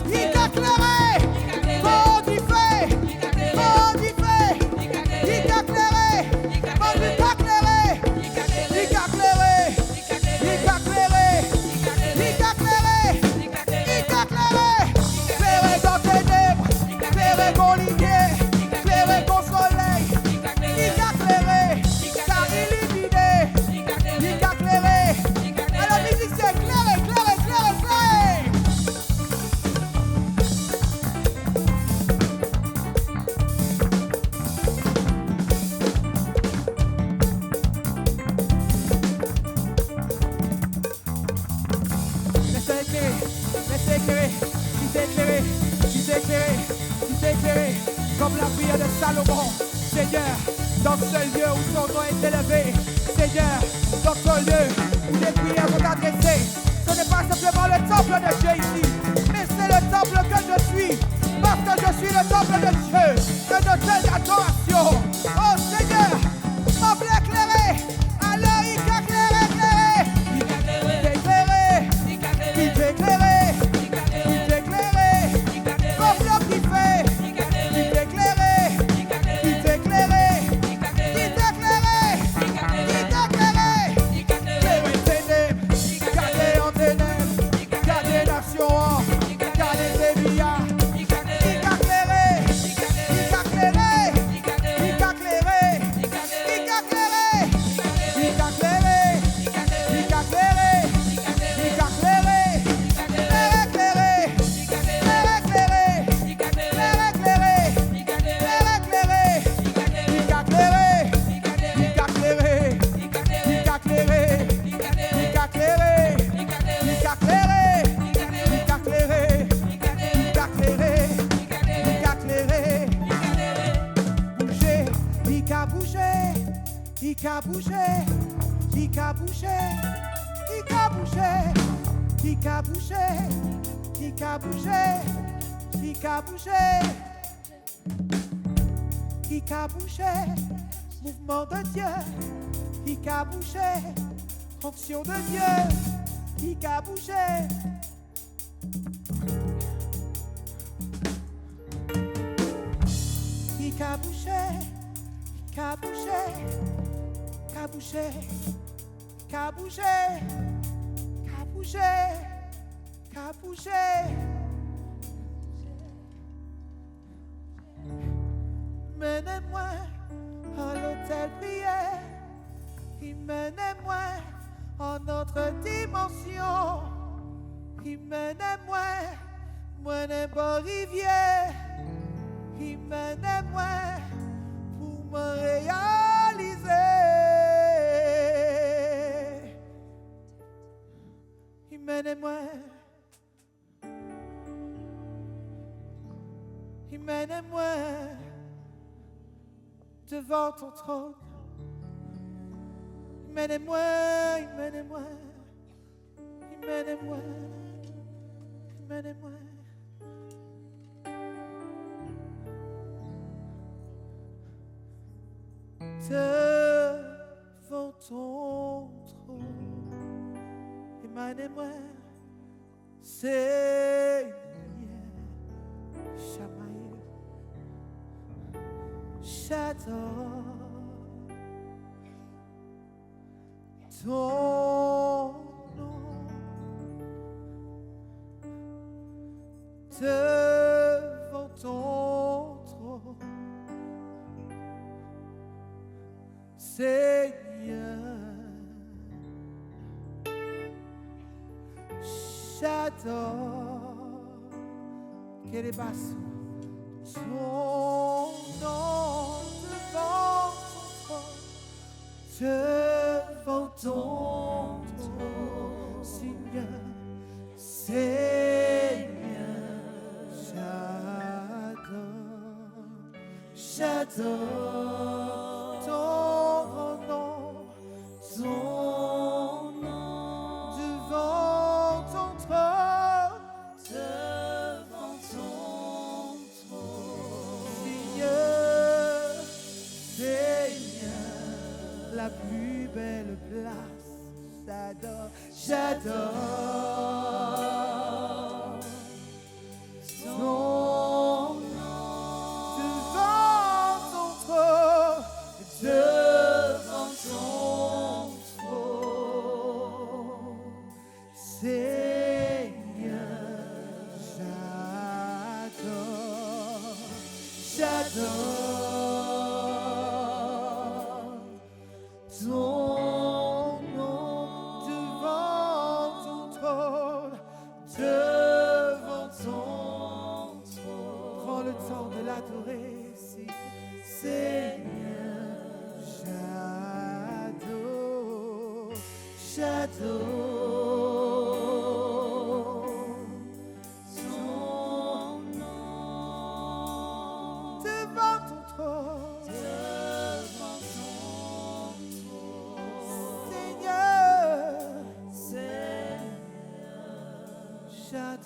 Il a clairé! Bon du fait! Bon du fait! Il a clairé! Bon du pas clairé! Il a clairé! Il a clairé! Il a clairé! Il a clairé! Clairé dans tes ténèbres! Clairé dans l'idée! Clairé dans soleil! Il a clairé! Car illuminé! Il a clairé! Alors musique c'est clairé, clairé, clairé, clairé! Laissez éclairer, comme la prière de Salomon. Seigneur, dans ce lieu où ton nom est élevé, Seigneur, dans ce lieu où les prières sont adressées, ce n'est pas simplement le temple, temple de Dieu ici. Mais c'est le temple que je suis. Parce que je suis le temple de Dieu. De notre adoration. Oh Seigneur, temple éclairé. Alors il t'éclaire, éclairé. Il t'éclairé. Il t'éclairé. Il t'éclairé. Comme l'homme qui fait. Il t'éclairé. Il t'éclairé. Il t'éclairé. Gardez en ténèbres, gardez nation, gardez des billards. Il a clairé, il a clairé, il a clairé, il a clairé, il a clairé, il a clairé, il a clairé, éclairé, éclairé, éclairé, éclairé, il a clairé, il a clairé, il a clairé. Il a bougé, il a bougé, il a bougé, il a bougé, il a bougé, il a bougé, il a bougé, mouvement de Dieu, il a bougé, fonction de Dieu, il a bougé. Il a bougé, il a bougé. Qu'a bougé, qu'a bougé, qu'a bougé, qu'a bougé. Menez-moi à l'hôtel prière, il menez-moi en notre dimension, il menez-moi, moi n'est pas rivière, il menez-moi pour me réaliser. Mène-moi, mène-moi devant ton trône. Mène-moi, mène-moi, mène-moi, mène-moi. Devant ton trône. Mène-moi, Seigneur, Shamaï, j'adore ton nom, devant ton trône, Seigneur. J'adore quel est basse ton nom devant ton trône, Seigneur, Seigneur, j'adore ton nom, la plus belle place, j'adore ton nom, devant ton trône, Seigneur, j'adore. Là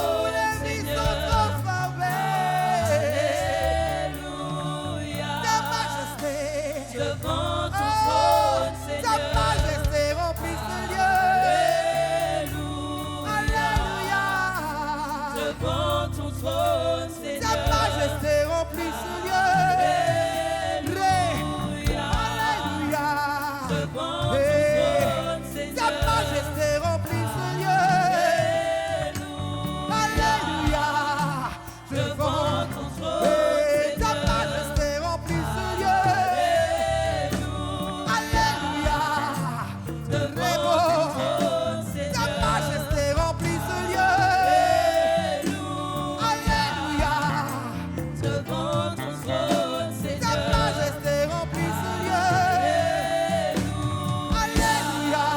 où les vies sont transformées. devant ton trône, Ta Seigneur. majesté remplit ce lieu. Alléluia. Alléluia. Devant ton Hey. trône, Ta Seigneur. majesté remplit ce lieu. Alléluia. Devant ton trône, Hey. Ta Seigneur. majesté remplit ce lieu. Alléluia. Devant ton trône, Ta Seigneur. majesté remplit ce lieu. Alléluia. Devant ton trône, Ta Seigneur. majesté remplit ce lieu. Alléluia.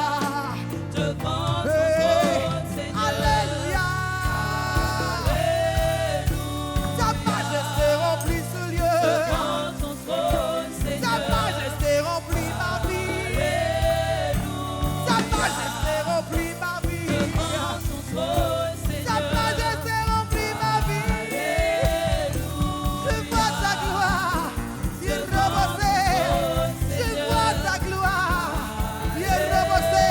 Devant ton Hey. trône, Seigneur. Alléluia. Ta majesté remplit ce lieu. Devant ton trône, Ta Seigneur. majesté remplit ma vie. Ta majesté remplit ma vie. Devant ton trône, Ta Seigneur. majesté remplit ma vie. Je vois ta gloire. Il rebosé. Je vois ta gloire. Il rebosé.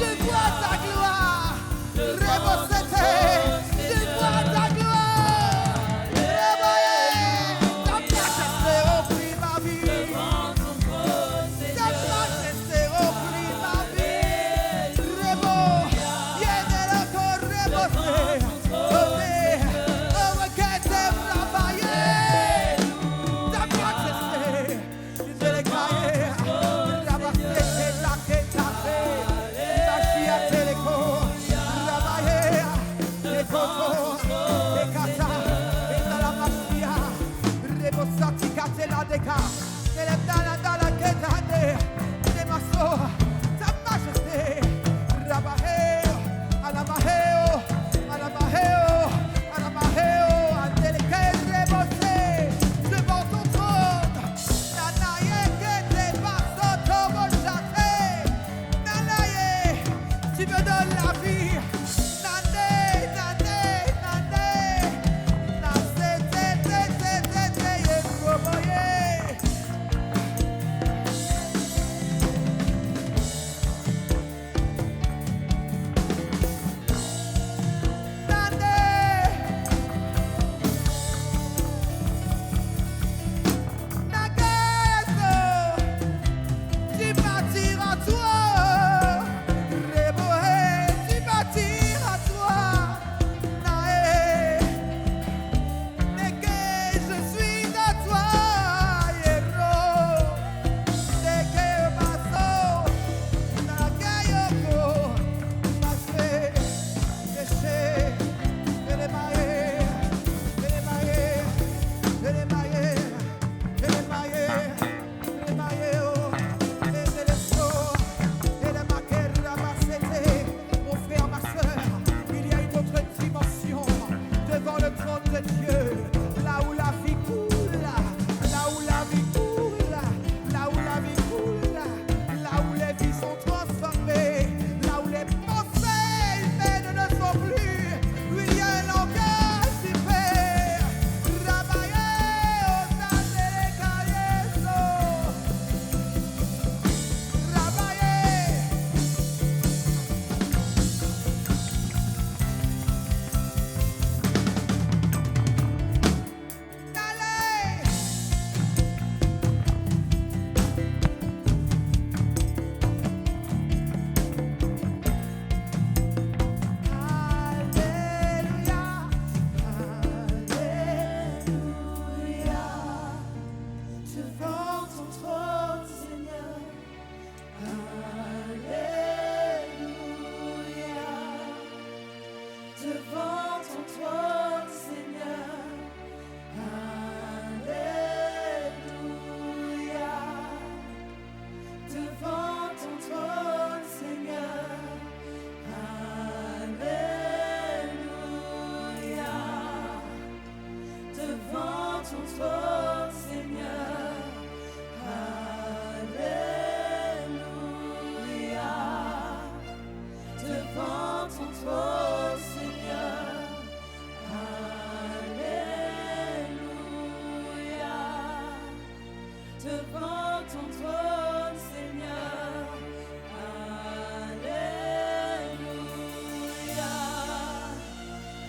Je vois ta gloire. Rebosé. Je vois ta gloire. Reboyé. Ta majesté remplit ma vie. Devant ton trône, Ta Seigneur. majesté remplit ma vie. Rebo. Viene loco, rebosé. Rebé. Overkete, rabaye. Ta majesté. Je l'ai caillé. Rabasete, laquetate. Machia, teleco. Rabaye. Ekoto. Ekata. Esalamachia. Rebosati, katela, deka. Eletana, dala, ketane. Demaso. Ta majesté. Rabaheo. Alabaheo. Alabaheo. Alabaheo. Andeleke, rebosé. Devant ton trône. Nanaye, kete, baso, tobo, chate. Nanaye. Tu me donnes la vie. Nané, nané, nané. Nasé, té, té, té, té, té, yekoboye. Mon frère, ma soeur, il y a une autre dimension devant le trône de Dieu, là où la vie coule, là où la vie coule, là où la vie coule, là où les vies sont transformées, là où les pensées humaines ne sont plus, où il y a un langage qui fait Rabaye, Osandele Kayeso, Rabaye. Dale. Alléluia, Alléluia, devant ton trône, Seigneur. Alléluia, devant ton trône, Seigneur. Alléluia, devant ton trône, Seigneur. Alléluia, devant ton trône, Seigneur. Alléluia, devant ton trône, Seigneur. Alléluia, devant ton trône, Seigneur. Alléluia,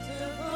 devant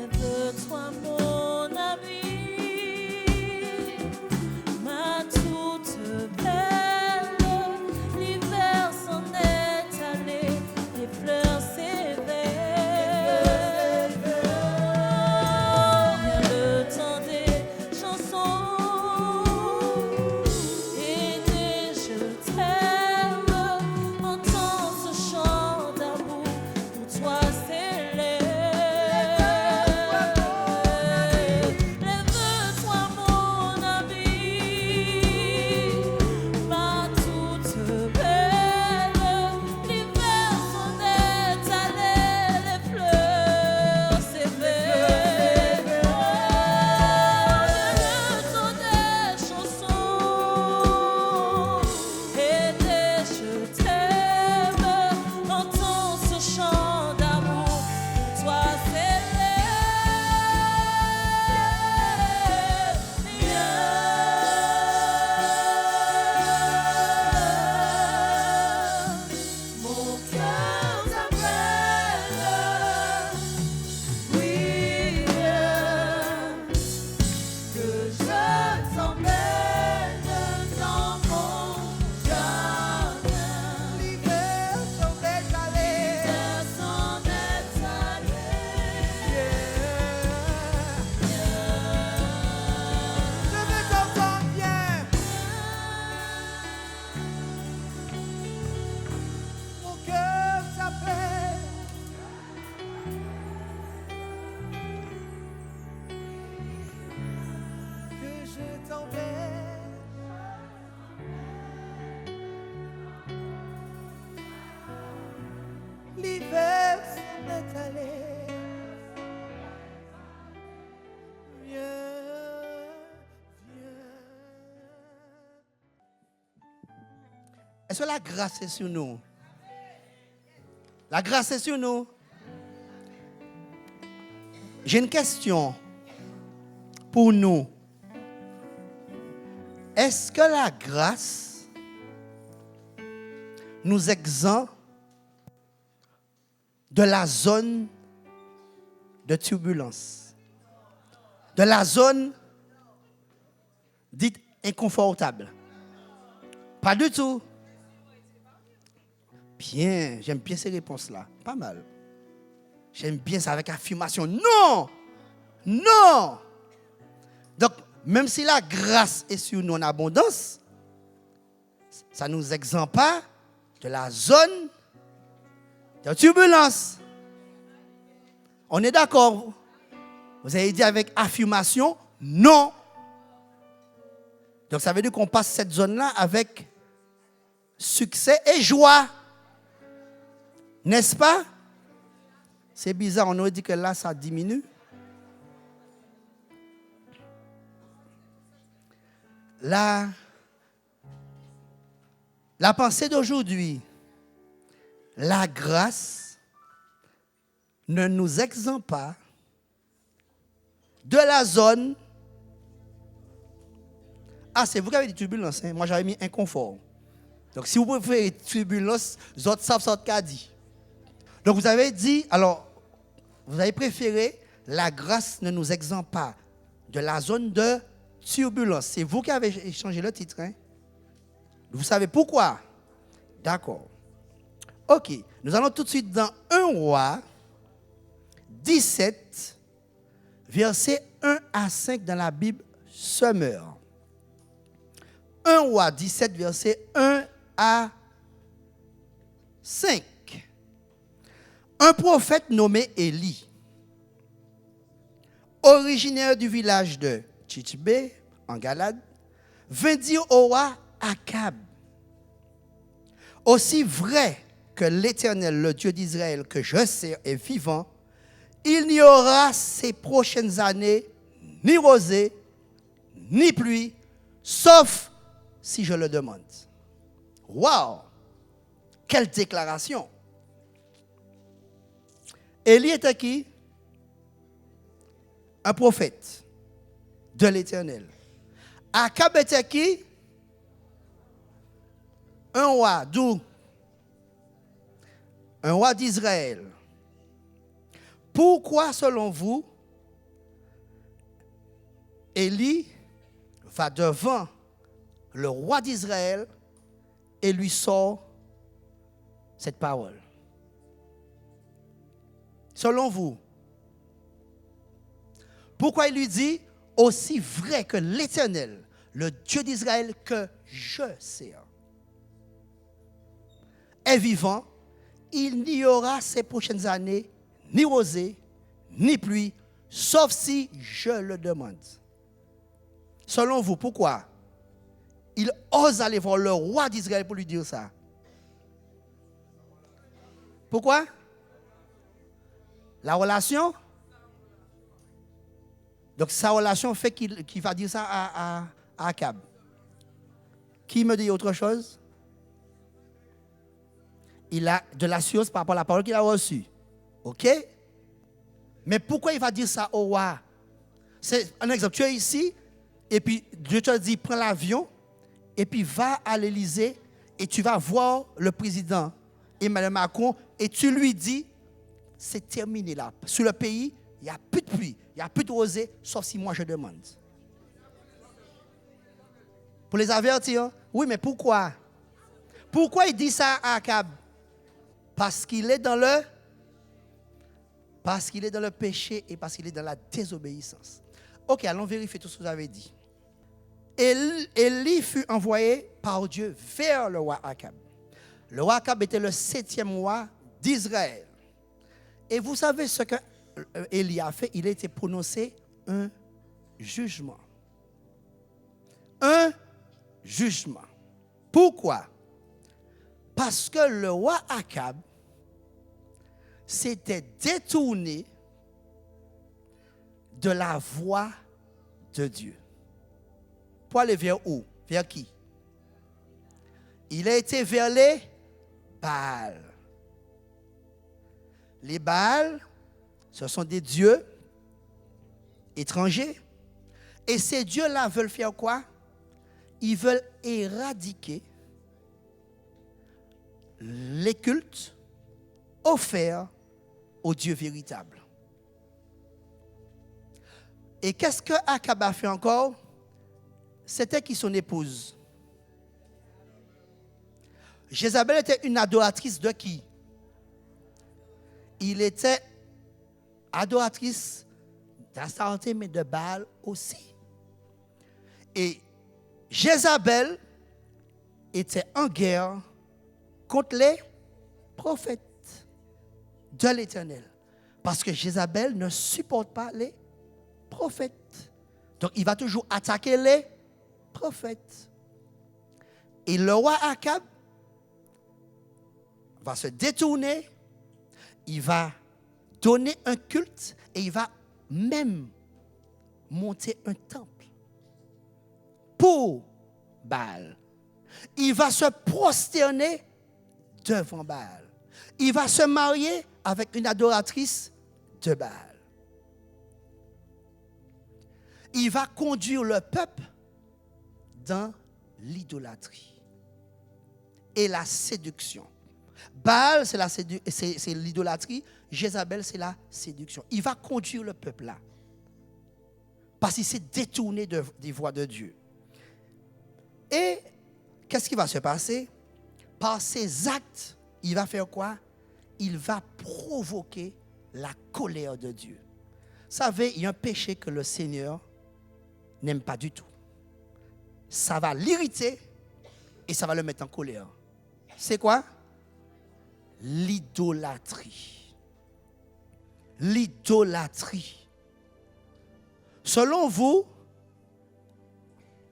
Lève-toi, mon ami, ma toute belle. L'hiver s'en est allé, les fleurs s'éveillent. Vient le temps des chansons et des je t'aime. Entends ce chant d'amour, pour toi s'élève. Lève-toi, mon ami, ma toute belle. L'hiver s'en est allé, les fleurs s'éveillent. Le temps des chansons et des je t'aime. Entends ce chant d'amour, pour toi s'élève. Mon cœur t'appelle, oui, que je t'emmène dans mon jardin. L'hiver s'en est allé. L'hiver s'en est allé. Je veux t'entendre bien. Mon cœur t'appelle. Que je t'emmène. L'hiver s'en est allé. Viens, viens. Est-ce que la grâce est sur nous? La grâce est sur nous. J'ai une question pour nous. Est-ce que la grâce nous exempte de la zone de turbulence, de la zone dite inconfortable? Pas du tout. Bien, j'aime bien ces réponses-là. Pas mal. J'aime bien ça avec affirmation. Non! Non! Donc, même si la grâce est sur nous en abondance, ça ne nous exempte pas de la zone de turbulence. On est d'accord? Vous avez dit avec affirmation, non. Donc, ça veut dire qu'on passe cette zone-là avec succès et joie. N'est-ce pas? C'est bizarre, on aurait dit que là, ça diminue. La pensée d'aujourd'hui, la grâce ne nous exempte pas de la zone. Ah, c'est vous qui avez dit turbulence, hein? Moi j'avais mis inconfort. Donc si vous préférez turbulence, les autres savent ce qu'a dit. Donc vous avez dit, alors, vous avez préféré, la grâce ne nous exempte pas de la zone de turbulence. C'est vous qui avez changé le titre, hein? Vous savez pourquoi? D'accord. Ok, nous allons tout de suite dans 1 Roi 17, versets 1 à 5 dans la Bible Summer. 1 Roi 17, versets 1 à 5. Un prophète nommé Élie, originaire du village de Tishbé, en Galade, vint dire au roi Akab: aussi vrai que l'Éternel, le Dieu d'Israël, que je sers, est vivant, il n'y aura ces prochaines années ni rosée, ni pluie, sauf si je le demande. Waouh! Quelle déclaration! Élie était qui? Un prophète de l'Éternel. Akab était qui? Un roi, d'où? Un roi d'Israël. Pourquoi, selon vous, Élie va devant le roi d'Israël et lui sort cette parole. Selon vous, pourquoi il lui dit, aussi vrai que l'Éternel, le Dieu d'Israël que je sers, est vivant, il n'y aura ces prochaines années ni rosée, ni pluie, sauf si je le demande. Selon vous, pourquoi il ose aller voir le roi d'Israël pour lui dire ça? Pourquoi? La relation? Donc sa relation fait qu'il va dire ça à Akab. Qui me dit autre chose? Il a de l'assurance par rapport à la parole qu'il a reçue. OK? Mais pourquoi il va dire ça au roi? C'est un exemple. Tu es ici, et puis Dieu te dit, prends l'avion, et puis va à l'Élysée, et tu vas voir le président Emmanuel Macron, et tu lui dis, c'est terminé là. Sur le pays, il n'y a plus de pluie, il n'y a plus de rosée, sauf si moi je demande. Pour les avertir, oui, mais pourquoi? Pourquoi il dit ça à Akab? Parce qu'il est dans le péché et parce qu'il est dans la désobéissance. Ok, allons vérifier tout ce que vous avez dit. Élie fut envoyé par Dieu vers le roi Akab. Le roi Akab était le 7e roi d'Israël. Et vous savez ce que Élie a fait? Il a été prononcé un jugement. Un jugement. Pourquoi? Parce que le roi Akab s'était détourné de la voie de Dieu. Pour aller vers où? Vers qui? Il a été vers les Baals. Les Baals, ce sont des dieux étrangers. Et ces dieux-là veulent faire quoi? Ils veulent éradiquer les cultes offerts au Dieu véritable. Et qu'est-ce que Akab a fait encore? C'était qui son épouse? Jézabel était une adoratrice de qui? Il était adoratrice d'Astarté, mais de Baal aussi. Et Jézabel était en guerre contre les prophètes de l'Éternel. Parce que Jézabel ne supporte pas les prophètes. Donc il va toujours attaquer les prophètes. Et le roi Akab va se détourner, il va donner un culte et il va même monter un temple pour Baal. Il va se prosterner devant Baal. Il va se marier avec une adoratrice de Baal. Il va conduire le peuple dans l'idolâtrie et la séduction. Baal, c'est l'idolâtrie. Jézabel, c'est la séduction. Il va conduire le peuple là. Parce qu'il s'est détourné des voies de Dieu. Et qu'est-ce qui va se passer? Par ses actes, il va faire quoi? Il va provoquer la colère de Dieu. Vous savez, il y a un péché que le Seigneur n'aime pas du tout. Ça va l'irriter et ça va le mettre en colère. C'est quoi? L'idolâtrie. L'idolâtrie. Selon vous,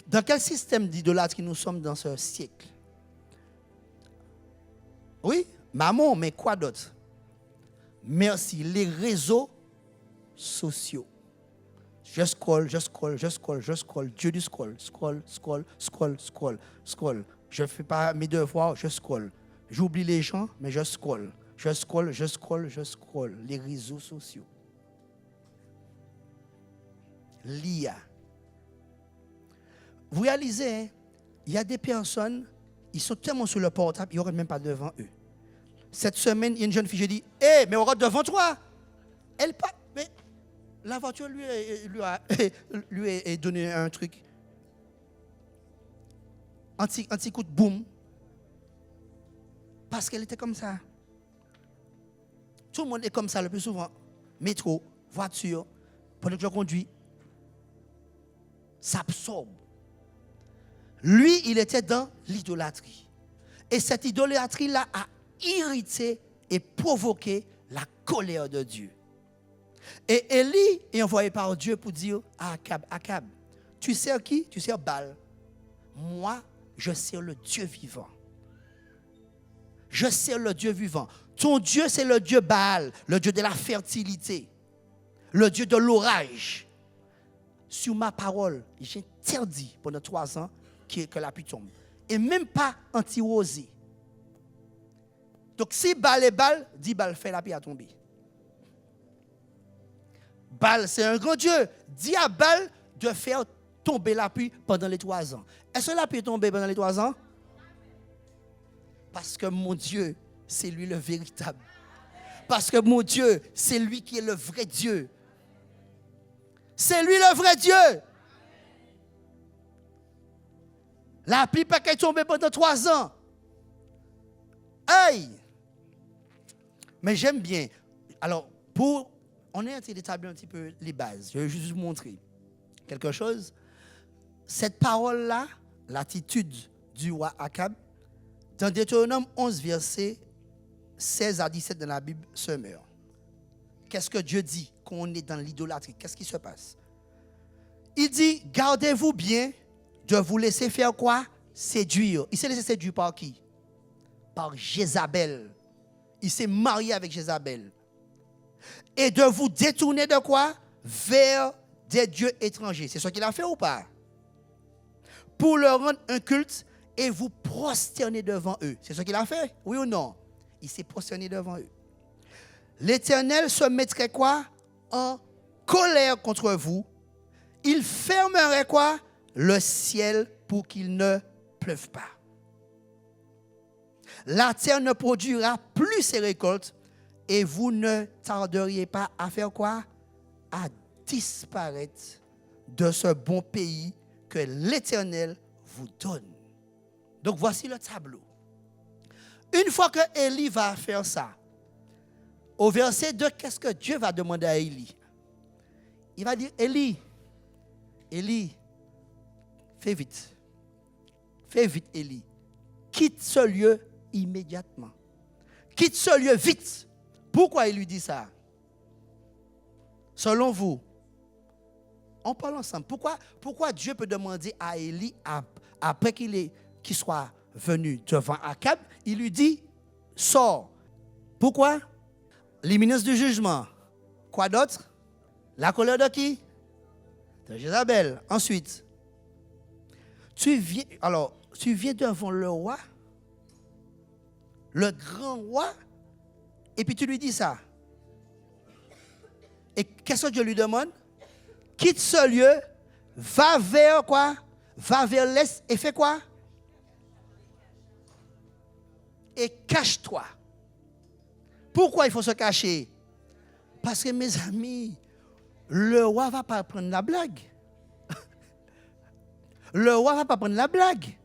dans quel système d'idolâtrie nous sommes dans ce siècle? Oui, maman, mais quoi d'autre? Merci, les réseaux sociaux. Je scroll. Dieu du scroll. Scroll. Je ne fais pas mes devoirs, je scroll. J'oublie les gens, mais je scroll. Je scroll. Les réseaux sociaux. L'IA. Vous réalisez, hein, il y a des personnes, ils sont tellement sur le portable, ils ne regardent même pas devant eux. Cette semaine, il y a une jeune fille, j'ai dit, mais on regarde devant toi. Elle parle, mais la voiture lui a donné un truc. Anti-coup de boum. Parce qu'elle était comme ça. Tout le monde est comme ça le plus souvent. Métro, voiture, pendant que je conduis. Ça absorbe. Lui, il était dans l'idolâtrie. Et cette idolâtrie-là a irrité et provoqué la colère de Dieu. Et Élie est envoyé par Dieu pour dire à Akab, Akab, tu sers qui? Tu sers Baal. Moi, je sers le Dieu vivant. Je sers le Dieu vivant. Ton Dieu, c'est le Dieu Baal, le Dieu de la fertilité, le Dieu de l'orage. Sur ma parole, j'interdis pendant 3 ans que la pluie tombe. Et même pas anti-rosé. Donc si Baal est Baal, dit Baal fait la pluie à tomber. Baal, c'est un grand Dieu. Dis à Baal de faire tomber la pluie pendant les 3 ans. Est-ce que la pluie est tombée pendant les 3 ans? Parce que mon Dieu, c'est lui le véritable. Parce que mon Dieu, c'est lui qui est le vrai Dieu. C'est lui le vrai Dieu. La pluie pas qu'elle est tombée pendant 3 ans. Aïe! Mais j'aime bien. Alors, on est en train d'établir un petit peu les bases. Je vais juste vous montrer quelque chose. Cette parole-là, l'attitude du roi Akab, dans Deutéronome 11, versets 16 à 17 dans la Bible, se meurt. Qu'est-ce que Dieu dit quand on est dans l'idolâtrie? Qu'est-ce qui se passe? Il dit, gardez-vous bien de vous laisser faire quoi? Séduire. Il s'est laissé séduire par qui? Par Jézabel. Il s'est marié avec Jézabel. Et de vous détourner de quoi? Vers des dieux étrangers. C'est ce qu'il a fait ou pas? Pour leur rendre un culte et vous prosterner devant eux. C'est ce qu'il a fait? Oui ou non? Il s'est prosterné devant eux. L'Éternel se mettrait quoi? En colère contre vous. Il fermerait quoi? Le ciel pour qu'il ne pleuve pas. La terre ne produira plus ses récoltes et vous ne tarderiez pas à faire quoi? À disparaître de ce bon pays que l'Éternel vous donne. Donc voici le tableau. Une fois que Élie va faire ça, au verset 2, qu'est-ce que Dieu va demander à Élie? Il va dire, Élie, fais vite. Fais vite, Élie. Quitte ce lieu immédiatement. Quitte ce lieu vite. Pourquoi il lui dit ça? Selon vous, on parle ensemble. Pourquoi Dieu peut demander à Élie, après qu'il soit venu devant Akab, il lui dit, sors. Pourquoi? L'imminence du jugement. Quoi d'autre? La colère de qui? De Jézabel. Ensuite, tu viens devant le roi, le grand roi, et puis tu lui dis ça. Et qu'est-ce que Dieu lui demande? Quitte ce lieu, va vers quoi? Va vers l'est et fais quoi? Et cache-toi. Pourquoi il faut se cacher? Parce que mes amis, le roi ne va pas prendre la blague. Le roi ne va pas prendre la blague.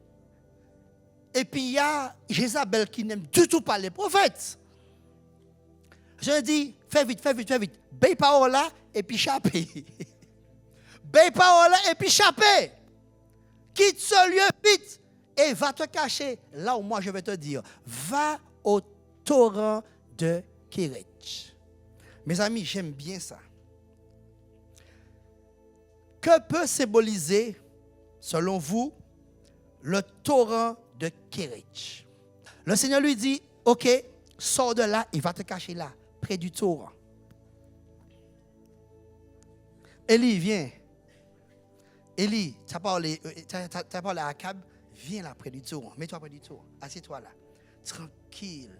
Et puis il y a Jézabel qui n'aime du tout pas les prophètes. Je dis, fais vite. Baie parole là et puis chapez. Baie parole là et puis chapez. Quitte ce lieu vite et va te cacher là où moi je vais te dire. Va au torrent de Kéritch. Mes amis, j'aime bien ça. Que peut symboliser, selon vous, le torrent de Kéritch? Le Seigneur lui dit, ok, sors de là, il va te cacher là, près du torrent. Élie, viens. Élie, tu as parlé à Akab, viens là près du torrent, mets-toi près du torrent, assieds-toi là, tranquille.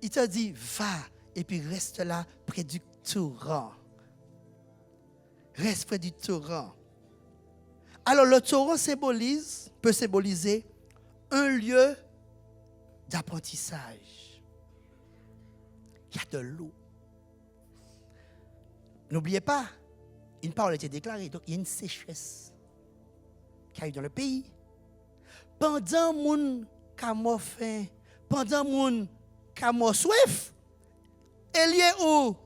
Il te dit, va, et puis reste là près du torrent. Reste près du torrent. Alors le torrent peut symboliser un lieu d'apprentissage. Il y a de l'eau. N'oubliez pas, une parole a été déclarée. Donc, il y a une sécheresse qui arrive dans le pays. Pendant mon camo faim, pendant mon camo soif, Élie est où?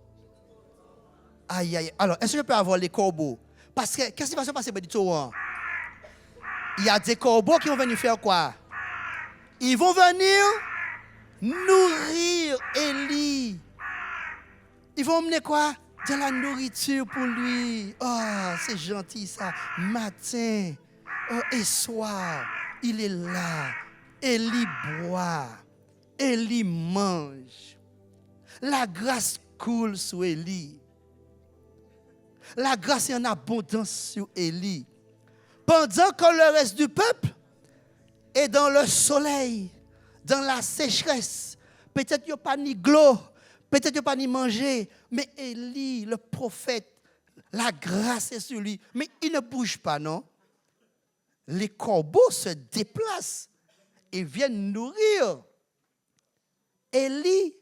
Aïe, aïe. Alors, est-ce que je peux avoir les corbeaux? Parce que, qu'est-ce qui va se passer dans le torrent? Il y a des corbeaux qui vont venir faire quoi? Ils vont venir nourrir Élie. Ils vont emmener quoi? De la nourriture pour lui. Oh, c'est gentil ça. Matin et soir, il est là. Élie boit. Élie mange. La grâce coule sur Élie. La grâce est en abondance sur Élie. Pendant que le reste du peuple est dans le soleil, dans la sécheresse, peut-être qu'il n'y a pas ni glo, peut-être qu'il n'y a pas ni manger, mais Élie, le prophète, la grâce est sur lui. Mais il ne bouge pas, non? Les corbeaux se déplacent et viennent nourrir Élie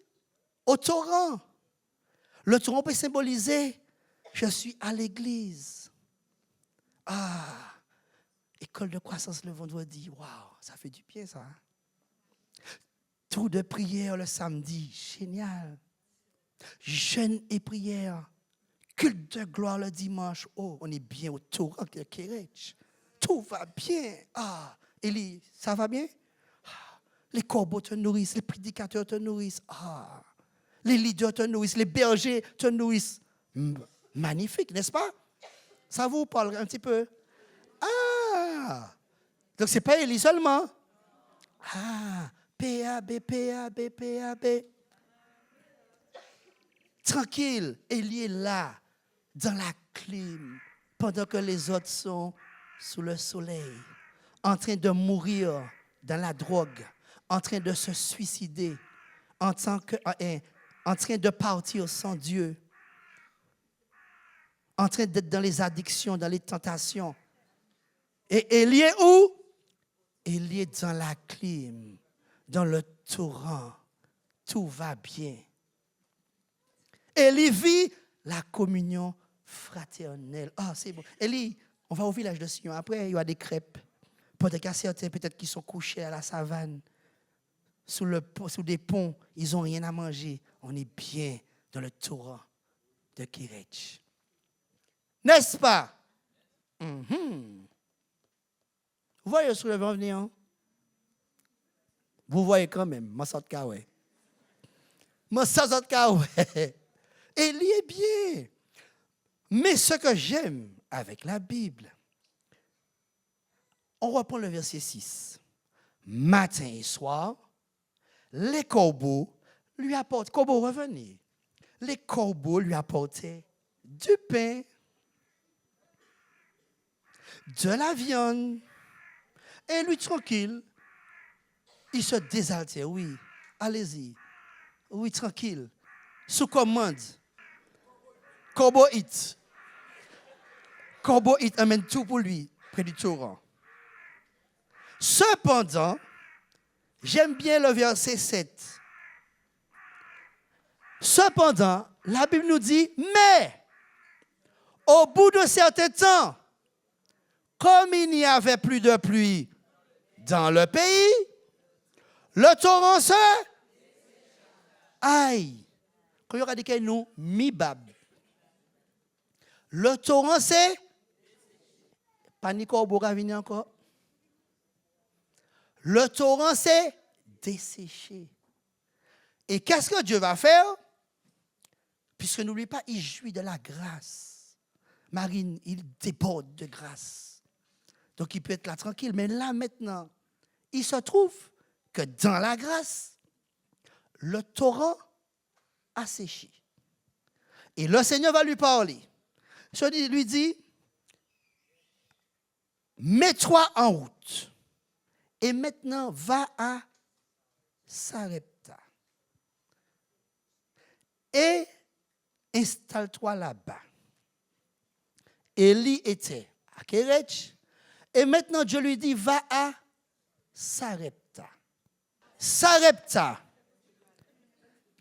au torrent. Le torrent peut symboliser, je suis à l'église. Ah, école de croissance le vendredi. Waouh, ça fait du bien ça. Tour de prière le samedi, génial. Jeûne et prière. Culte de gloire le dimanche. Oh, on est bien au torrent de Kéretch. Tout va bien. Ah, Élie, ça va bien? Ah, les corbeaux te nourrissent, les prédicateurs te nourrissent. Ah, les leaders te nourrissent, les bergers te nourrissent. Magnifique, n'est-ce pas? Ça vous parle un petit peu? Ah! Donc, ce n'est pas Élie seulement. Ah! P-A-B, P-A-B, P-A-B. Tranquille, Élie est là, dans la clim, pendant que les autres sont sous le soleil, en train de mourir dans la drogue, en train de se suicider, en train de partir sans Dieu, en train d'être dans les addictions, dans les tentations. Et Élie est où? Élie est dans la clim, dans le torrent. Tout va bien. Élie vit la communion fraternelle. Ah, c'est bon. Élie, on va au village de Sion. Après, il y a des crêpes. Peut-être qu'il y a certains peut-être qui sont couchés à la savane, sous des ponts. Ils n'ont rien à manger. On est bien dans le torrent de Kéretch. N'est-ce pas? Vous voyez le soulèvement venir? Hein? Vous voyez quand même, ma sorte kawe. Ma sorte kawe. Élie est bien. Mais ce que j'aime avec la Bible, on reprend le verset 6. Matin et soir, les corbeaux lui apportent, corbeaux revenez, les corbeaux lui apportaient du pain, de la viande, et lui tranquille, il se désaltère, oui, allez-y, oui, tranquille, sous commande, corbeau it amène tout pour lui, près du torrent. Cependant, j'aime bien le verset 7. Cependant, la Bible nous dit, mais au bout d'un certain temps, comme il n'y avait plus de pluie dans le pays, le torrent se... Aïe! Quand il y aura des nous, mibab. Le torrent c'est... Panico Boravini encore. Le torrent c'est desséché. Et qu'est-ce que Dieu va faire? Puisque n'oublie pas, il jouit de la grâce. Marine, il déborde de grâce. Donc il peut être là tranquille. Mais là maintenant, il se trouve que dans la grâce, le torrent a séché. Et le Seigneur va lui parler. Il lui dit, mets-toi en route. Et maintenant, va à Sarepta. Et installe-toi là-bas. Élie était à Kéretch. Et maintenant, Dieu lui dit, va à Sarepta. Sarepta,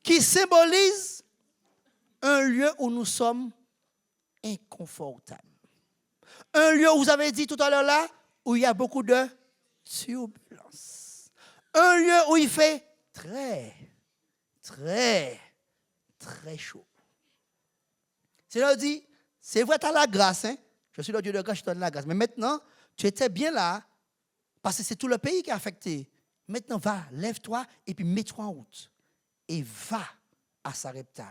qui symbolise un lieu où nous sommes inconfortable. Un lieu, vous avez dit tout à l'heure là, où il y a beaucoup de turbulence. Un lieu où il fait très, très, très chaud. C'est là dit, c'est vrai, tu as la grâce. Hein? Je suis le Dieu de grâce, je te donne la grâce. Mais maintenant, tu étais bien là, parce que c'est tout le pays qui est affecté. Maintenant, va, lève-toi et puis mets-toi en route. Et va à Sarepta.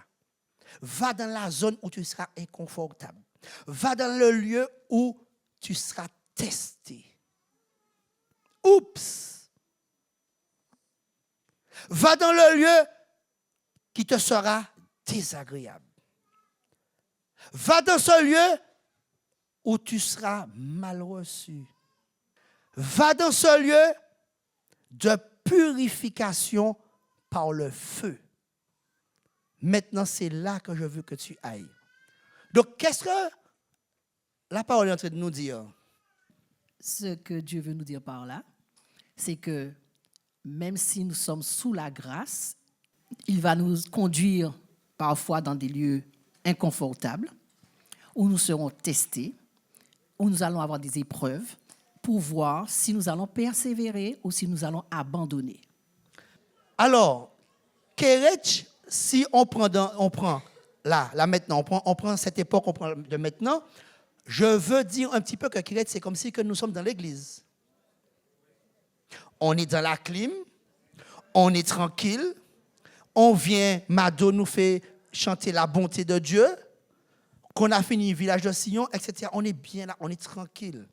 Va dans la zone où tu seras inconfortable. Va dans le lieu où tu seras testé. Oups! Va dans le lieu qui te sera désagréable. Va dans ce lieu où tu seras mal reçu. Va dans ce lieu de purification par le feu. Maintenant, c'est là que je veux que tu ailles. Donc, qu'est-ce que la parole est en train de nous dire? Ce que Dieu veut nous dire par là, c'est que même si nous sommes sous la grâce, il va nous conduire parfois dans des lieux inconfortables, où nous serons testés, où nous allons avoir des épreuves, pour voir si nous allons persévérer ou si nous allons abandonner. Alors, Kéretch, si on prend là maintenant, on prend cette époque, on prend de maintenant, je veux dire un petit peu que Kéretch, c'est comme si que nous sommes dans l'église. On est dans la clim, on est tranquille, on vient, Mado nous fait chanter la bonté de Dieu, qu'on a fini Village de Sion, etc. On est bien là, on est tranquille.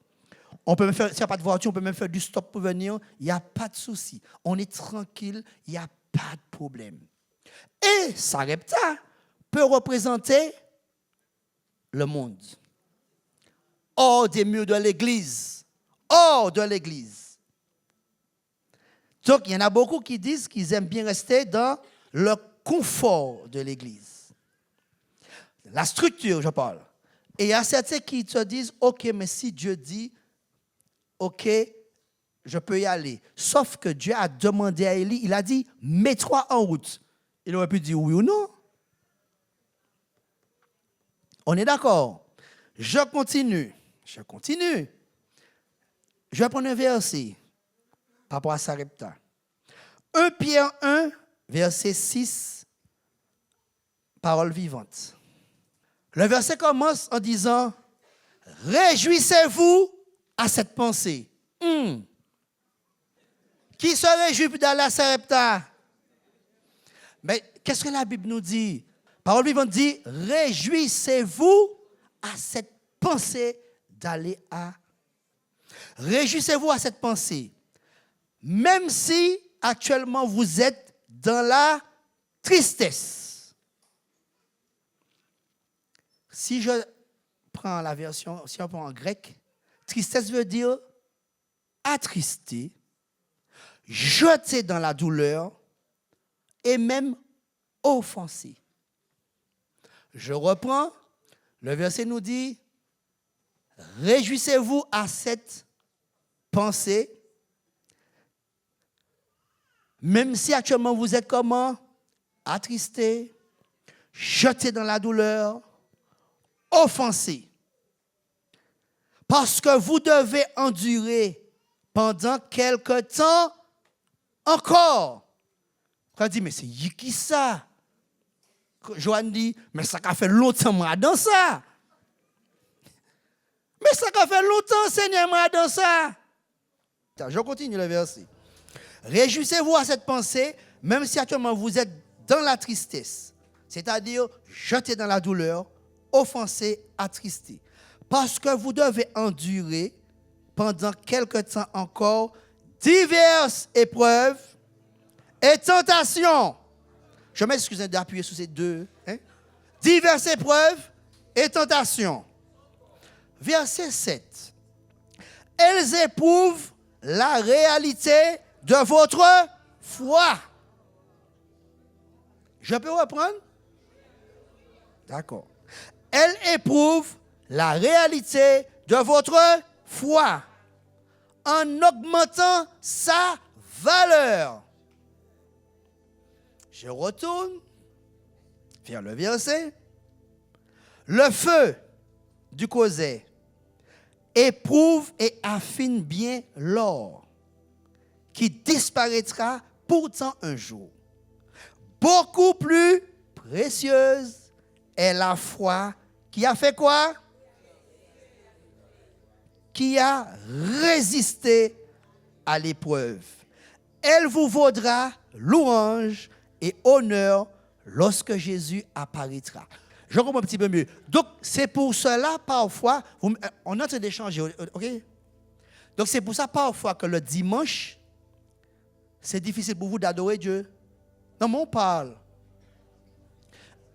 On peut même faire, s'il n'y a pas de voiture, on peut même faire du stop pour venir. Il n'y a pas de souci. On est tranquille, il n'y a pas de problème. Et Sarepta peut représenter le monde. Hors des murs de l'église. Hors de l'église. Donc, il y en a beaucoup qui disent qu'ils aiment bien rester dans le confort de l'église. La structure, je parle. Et il y a certains qui te disent, OK, mais si Dieu dit, OK, je peux y aller. Sauf que Dieu a demandé à Élie, il a dit, mets-toi en route. Il aurait pu dire oui ou non. On est d'accord? Je continue. Je vais prendre un verset par rapport à Sarepta. 1 Pierre 1, verset 6, parole vivante. Le verset commence en disant, réjouissez-vous à cette pensée. Qui se réjouit d'aller à Sarepta? Mais qu'est-ce que la Bible nous dit? Parole vivante dit, réjouissez-vous à cette pensée d'aller à... Réjouissez-vous à cette pensée. Même si actuellement vous êtes dans la tristesse. Si je prends la version, si on prend en grec, tristesse veut dire attristé, jeté dans la douleur et même offensé. Je reprends, le verset nous dit, réjouissez-vous à cette pensée, même si actuellement vous êtes comment? Attristé, jeté dans la douleur, offensé. Parce que vous devez endurer pendant quelque temps encore. Quand on dit, mais c'est qui ça? Joanne dit, mais ça a fait longtemps moi dans ça. Mais ça a fait longtemps, Seigneur, moi dans ça. Je continue le verset. Réjouissez-vous à cette pensée, même si actuellement vous êtes dans la tristesse, c'est-à-dire jeté dans la douleur, offensé, attristé. Parce que vous devez endurer pendant quelque temps encore diverses épreuves et tentations. Je m'excuse d'appuyer sur ces deux. Diverses épreuves et tentations. Verset 7. Elles éprouvent la réalité de votre foi. Je peux reprendre? D'accord. Elles éprouvent la réalité de votre foi en augmentant sa valeur. Je retourne vers le verset. Le feu du causet. Éprouve et affine bien l'or, qui disparaîtra pourtant un jour. Beaucoup plus précieuse est la foi qui a fait quoi? Qui a résisté à l'épreuve. Elle vous vaudra louange et honneur lorsque Jésus apparaîtra. Je comprends un petit peu mieux. Donc, c'est pour cela, parfois, on est en train d'échanger, ok? Donc, c'est pour ça, parfois, que le dimanche, c'est difficile pour vous d'adorer Dieu. Non, mais on parle.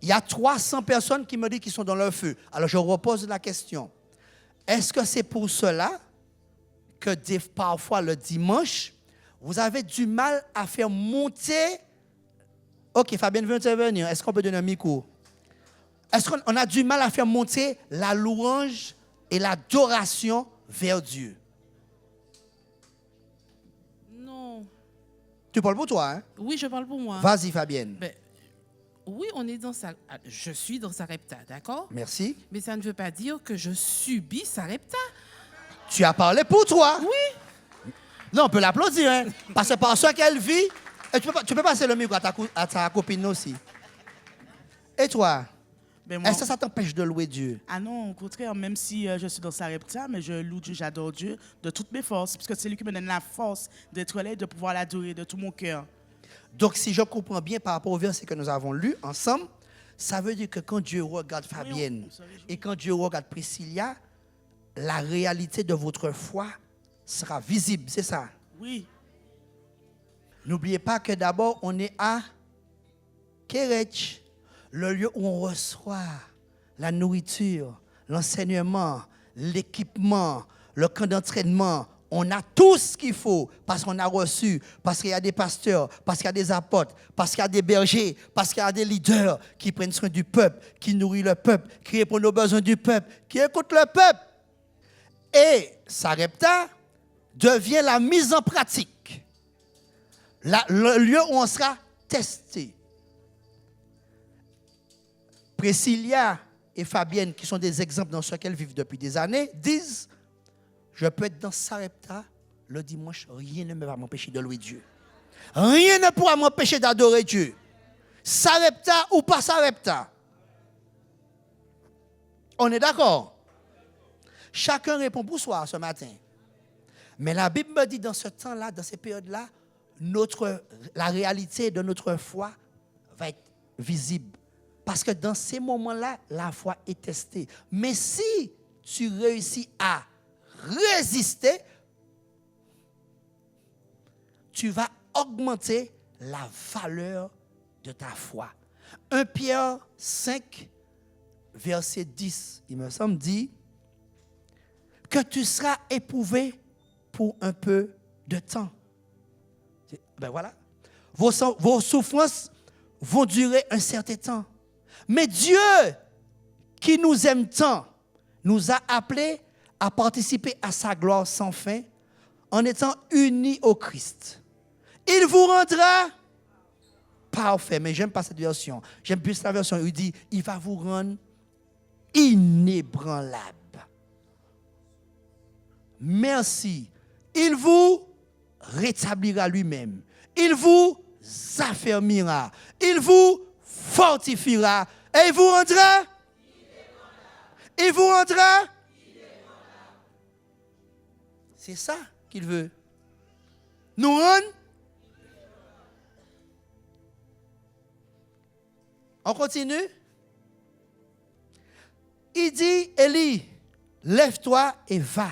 Il y a 300 personnes qui me disent qu'ils sont dans leur feu. Alors, je repose la question. Est-ce que c'est pour cela que parfois, le dimanche, vous avez du mal à faire monter... Ok, Fabienne veut intervenir. Est-ce qu'on peut donner un micro? Est-ce qu'on a du mal à faire monter la louange et l'adoration vers Dieu? Non. Tu parles pour toi, hein? Oui, je parle pour moi. Vas-y, Fabienne. Ben, oui, on est dans je suis dans Sarepta, d'accord? Merci. Mais ça ne veut pas dire que je subis Sarepta. Tu as parlé pour toi. Oui. Non, on peut l'applaudir, hein? Parce que par ce qu'elle vit, et tu peux passer le micro à ta copine aussi. Et toi? Ben moi, Est-ce que ça t'empêche de louer Dieu? ah non, au contraire, même si je suis dans Sarepta, mais je loue Dieu, j'adore Dieu de toutes mes forces, parce que c'est lui qui me donne la force d'être là et de pouvoir l'adorer de tout mon cœur. Donc, si je comprends bien par rapport au verset que nous avons lu ensemble, ça veut dire que quand Dieu regarde Fabienne et quand Dieu regarde Priscilla, la réalité de votre foi sera visible, c'est ça? Oui, N'oubliez pas que d'abord, on est à Kerech, le lieu où on reçoit la nourriture, l'enseignement, l'équipement, le camp d'entraînement. On a tout ce qu'il faut parce qu'on a reçu, parce qu'il y a des pasteurs, parce qu'il y a des apôtres, parce qu'il y a des bergers, parce qu'il y a des leaders qui prennent soin du peuple, qui nourrissent le peuple, qui répondent aux besoins du peuple, qui écoutent le peuple. Et Sarepta devient la mise en pratique, le lieu où on sera testé. Priscilla et Fabienne, qui sont des exemples dans ce qu'elles vivent depuis des années, disent: je peux être dans Sarepta le dimanche, rien ne va m'empêcher de louer Dieu. Rien ne pourra m'empêcher d'adorer Dieu. Sarepta ou pas Sarepta. On est d'accord? Chacun répond pour soi ce matin. Mais la Bible me dit dans ce temps-là, dans ces périodes-là, la réalité de notre foi va être visible. Parce que dans ces moments-là, la foi est testée. Mais si tu réussis à résister, tu vas augmenter la valeur de ta foi. 1 Pierre 5, verset 10, il me semble, dit que tu seras éprouvé pour un peu de temps. Ben voilà. Vos souffrances vont durer un certain temps. Mais Dieu, qui nous aime tant, nous a appelés à participer à sa gloire sans fin en étant unis au Christ. Il vous rendra parfait. Mais j'aime pas cette version. J'aime plus la version où il dit, il va vous rendre inébranlable. Merci. Il vous rétablira lui-même. Il vous affermira. Il vous fortifiera. Et il vous rendra. Il vous rendra. C'est ça qu'il veut. Nous rendre. On continue. Il dit, Élie, lève-toi et va.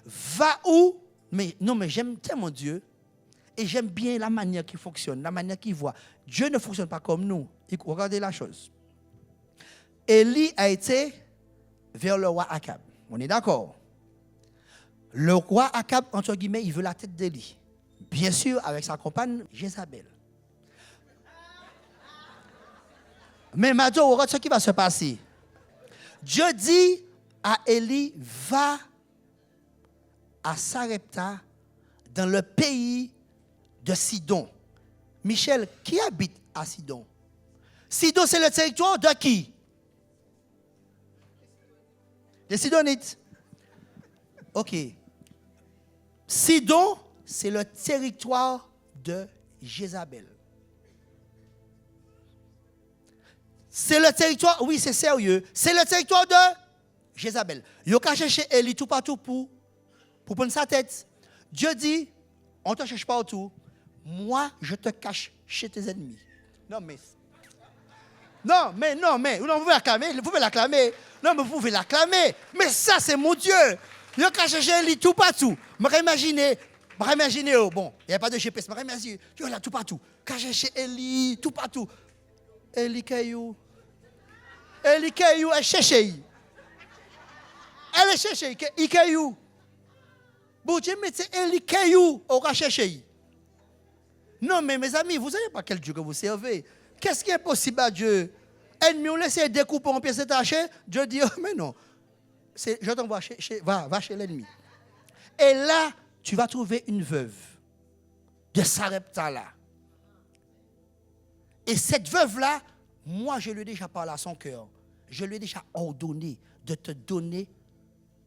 Va où? Mais j'aime tellement Dieu. Et j'aime bien la manière qu'il fonctionne, la manière qu'il voit. Dieu ne fonctionne pas comme nous. Regardez la chose. Élie a été vers le roi Akab. On est d'accord? Le roi Akab, entre guillemets, il veut la tête d'Élie. Bien sûr, avec sa compagne Jézabel. Mais maintenant, regarde ce qui va se passer. Dieu dit à Élie, va à Sarepta, dans le pays de Sidon. Michel, qui habite à Sidon? Sidon, c'est le territoire de qui? Les Sidonites. OK. Sidon, c'est le territoire de Jézabel. C'est le territoire, oui, c'est sérieux, c'est le territoire de Jézabel. Il a cherché Élie tout partout pour prendre sa tête. Dieu dit, on ne te cherche pas partout. Moi, je te cache chez tes ennemis. Non, mais, vous pouvez l'acclamer. Non, mais vous pouvez l'acclamer. Mais ça, c'est mon Dieu. Il a cherché Élie tout partout. Imaginez, bon, il n'y a pas de GPS, mais imaginez, Dieu est là tout partout. Caché chez Élie, tout partout. Élie Caillou, elle cherche. Elle est cherchée, il caillou. Bon Dieu, mais c'est Élie Caillou, on va chercher. Non, mais mes amis, vous savez pas quel Dieu que vous servez. Qu'est-ce qui est possible à Dieu? Ennemi, on laisse découper en pièces détachées. Dieu dit, oh, mais non. Je t'envoie va chez l'ennemi. Et là, tu vas trouver une veuve de Sarepta là. Et cette veuve-là, moi, je lui ai déjà parlé à son cœur. Je lui ai déjà ordonné de te donner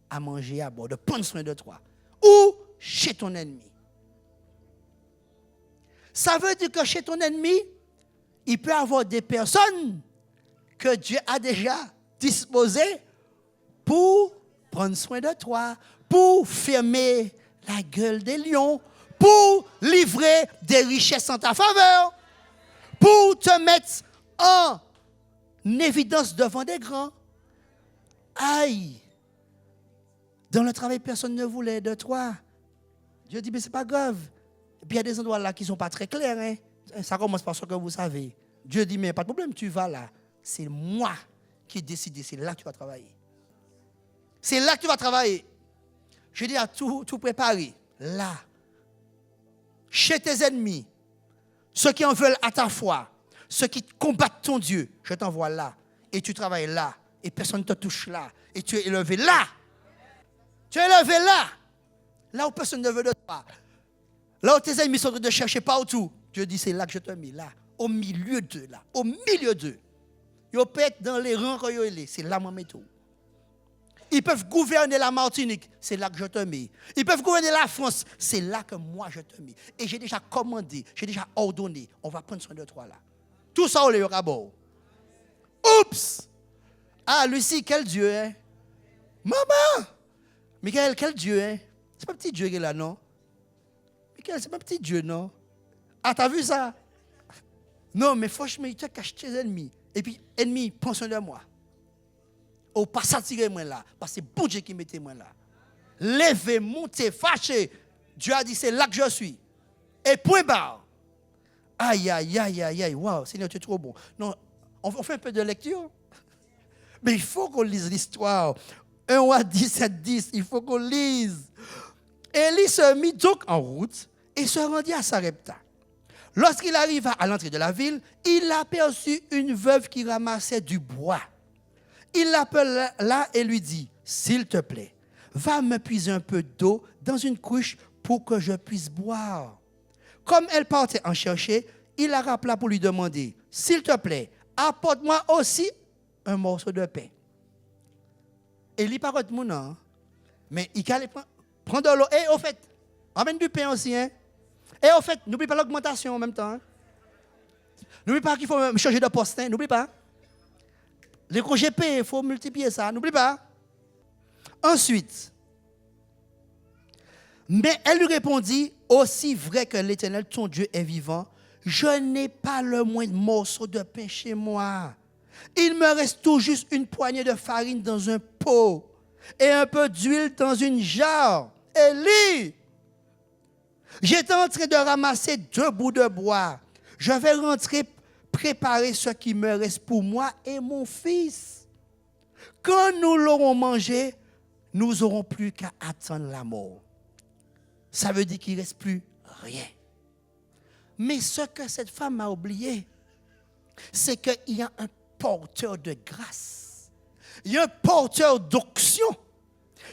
à manger à boire, de prendre soin de toi. Ou chez ton ennemi. Ça veut dire que chez ton ennemi, il peut y avoir des personnes que Dieu a déjà disposées pour prendre soin de toi, pour fermer la gueule des lions, pour livrer des richesses en ta faveur, pour te mettre en évidence devant des grands. Aïe! Dans le travail, personne ne voulait de toi. Dieu dit, mais ce n'est pas grave. Et puis il y a des endroits là qui ne sont pas très clairs. Hein? Ça commence par ce que vous savez. Dieu dit, mais pas de problème, tu vas là. C'est moi qui décide, c'est là que tu vas travailler. C'est là que tu vas travailler. Je dis à tout préparer. Là. Chez tes ennemis. Ceux qui en veulent à ta foi. Ceux qui combattent ton Dieu. Je t'envoie là. Et tu travailles là. Et personne ne te touche là. Et tu es élevé là. Tu es élevé là. Là où personne ne veut de toi. Là où tes ennemis sont en train de chercher partout. Dieu dit, c'est là que je te mets. Là. Au milieu d'eux. Là. Au milieu d'eux. Ils peuvent être dans les rangs quand ils sont. C'est là que je mets tout. Ils peuvent gouverner la Martinique. C'est là que je te mets. Ils peuvent gouverner la France. C'est là que moi je te mets. Et j'ai déjà commandé. J'ai déjà ordonné. On va prendre soin de toi là. Tout ça, on les aura beau. Oups! Ah, Lucie, quel Dieu, hein? Maman! Michael, quel Dieu, hein? C'est pas un petit Dieu qui est là, non? Michael, c'est pas un petit Dieu, non? Ah, t'as vu ça? Non, mais franchement, il te cache tes ennemis. Et puis, ennemis, prends soin de moi. Ou pas s'attirer moi là. Parce que c'est bon Dieu qui mettait moi là. Levez, montez, fâchez. Dieu a dit, c'est là que je suis. Et point barre. Aïe, aïe, aïe, aïe, aïe. Waouh, Seigneur, tu es trop bon. Non, on fait un peu de lecture. Mais il faut qu'on lise l'histoire. 1 roi 17, 10, il faut qu'on lise. Élie se mit donc en route et se rendit à Sarepta. Lorsqu'il arriva à l'entrée de la ville, il aperçut une veuve qui ramassait du bois. Il l'appela là et lui dit, « S'il te plaît, va me puiser un peu d'eau dans une cruche pour que je puisse boire. » Comme elle partait en chercher, il la rappela pour lui demander, « S'il te plaît, apporte-moi aussi un morceau de pain. » Élie parle de mon nom, mais il allait prendre de l'eau. Et au fait, amène du pain aussi. Hein? Et au fait, n'oublie pas l'augmentation en même temps. Hein? N'oublie pas qu'il faut changer de poste. Hein? N'oublie pas. Les congés payés, il faut multiplier ça. N'oublie pas. Ensuite, mais elle lui répondit, aussi vrai que l'Éternel, ton Dieu, est vivant, je n'ai pas le moindre morceau de pain chez moi. Il me reste tout juste une poignée de farine dans un pot et un peu d'huile dans une jarre. Élie, j'étais en train de ramasser 2 bouts de bois. Je vais rentrer préparer ce qui me reste pour moi et mon fils. Quand nous l'aurons mangé, nous n'aurons plus qu'à attendre la mort. Ça veut dire qu'il ne reste plus rien. Mais ce que cette femme a oublié, c'est qu'il y a un porteur de grâce. Il y a un porteur d'onction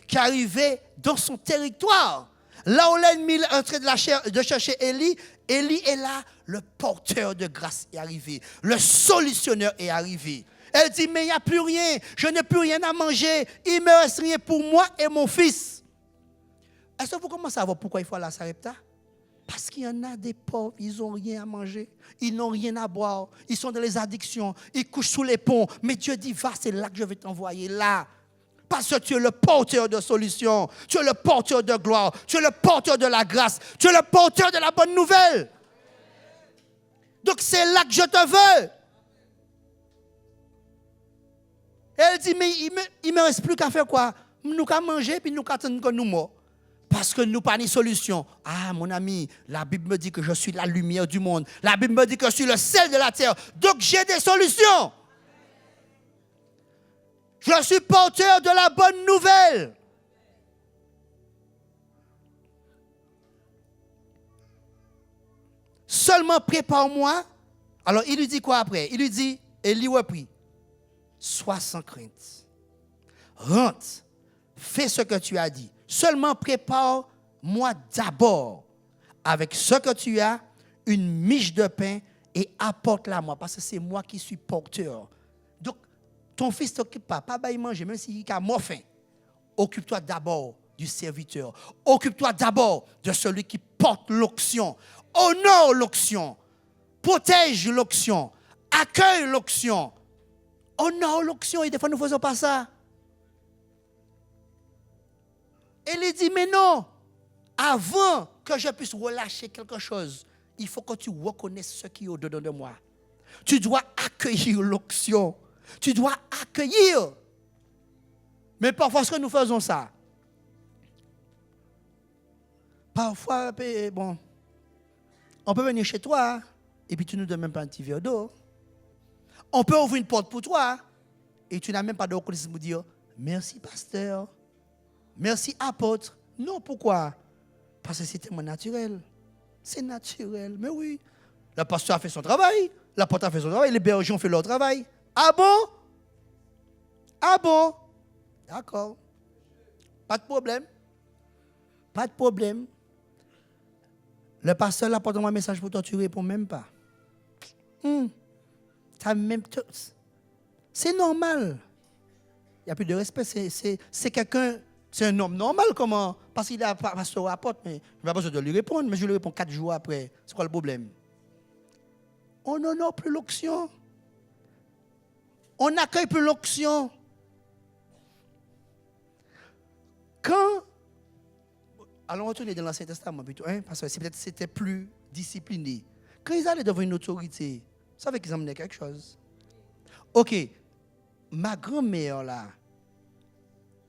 qui arrivait dans son territoire. Là où l'ennemi est en train de chercher Élie, Élie est là, le porteur de grâce est arrivé. Le solutionneur est arrivé. Elle dit, mais il n'y a plus rien. Je n'ai plus rien à manger. Il ne me reste rien pour moi et mon fils. Est-ce que vous commencez à voir pourquoi il faut aller à Sarepta? Parce qu'il y en a des pauvres, ils n'ont rien à manger. Ils n'ont rien à boire. Ils sont dans les addictions. Ils couchent sous les ponts. Mais Dieu dit, va, c'est là que je vais t'envoyer, là. Parce que tu es le porteur de solutions. Tu es le porteur de gloire. Tu es le porteur de la grâce. Tu es le porteur de la bonne nouvelle. Donc c'est là que je te veux. Elle dit, mais il me reste plus qu'à faire quoi? Nous qu'à manger, puis nous qu'à attendre que nous morts. Parce que nous pas de solution. Ah, mon ami, la Bible me dit que je suis la lumière du monde. La Bible me dit que je suis le sel de la terre. Donc j'ai des solutions. Je suis porteur de la bonne nouvelle. Seulement prépare-moi. Alors il lui dit quoi après? Il lui dit, Élie reprit, sois sans crainte. Rentre, fais ce que tu as dit. Seulement prépare-moi d'abord avec ce que tu as, une miche de pain et apporte-la moi, parce que c'est moi qui suis porteur. Donc, ton fils ne t'occupe pas bailler manger, même s'il a mort faim. Occupe-toi d'abord du serviteur. Occupe-toi d'abord de celui qui porte l'onction. Honore l'onction. Protège l'onction. Accueille l'onction. Honore l'onction. Et des fois, nous ne faisons pas ça. Elle lui dit, mais non, avant que je puisse relâcher quelque chose, il faut que tu reconnaisses ce qui est au-dedans de moi. Tu dois accueillir l'onction. Tu dois accueillir. Mais parfois, est-ce que nous faisons ça? Parfois, bon, on peut venir chez toi et puis tu ne nous donnes même pas un petit verre d'eau. On peut ouvrir une porte pour toi et tu n'as même pas de reconnaissance pour dire merci, pasteur. Merci, apôtre. Non, pourquoi? Parce que c'est tellement naturel. C'est naturel. Mais oui. Le pasteur a fait son travail. L'apôtre a fait son travail. Les bergers ont fait leur travail. Ah bon? Ah bon? D'accord. Pas de problème. Pas de problème. Le pasteur apporte un message pour toi, tu ne réponds même pas. C'est normal. Il n'y a plus de respect. C'est quelqu'un... C'est un homme normal, comment? Parce qu'il a pasteur ou apôtre, mais je n'ai pas besoin de lui répondre, mais je lui réponds 4 jours après. C'est quoi le problème? On n'honore plus l'onction. On n'accueille plus l'onction. Quand... Allons retourner dans l'Ancien Testament plutôt, hein, parce que peut-être c'était plus discipliné. Quand ils allaient devant une autorité, vous savez qu'ils amenaient quelque chose. Ok, ma grand-mère là,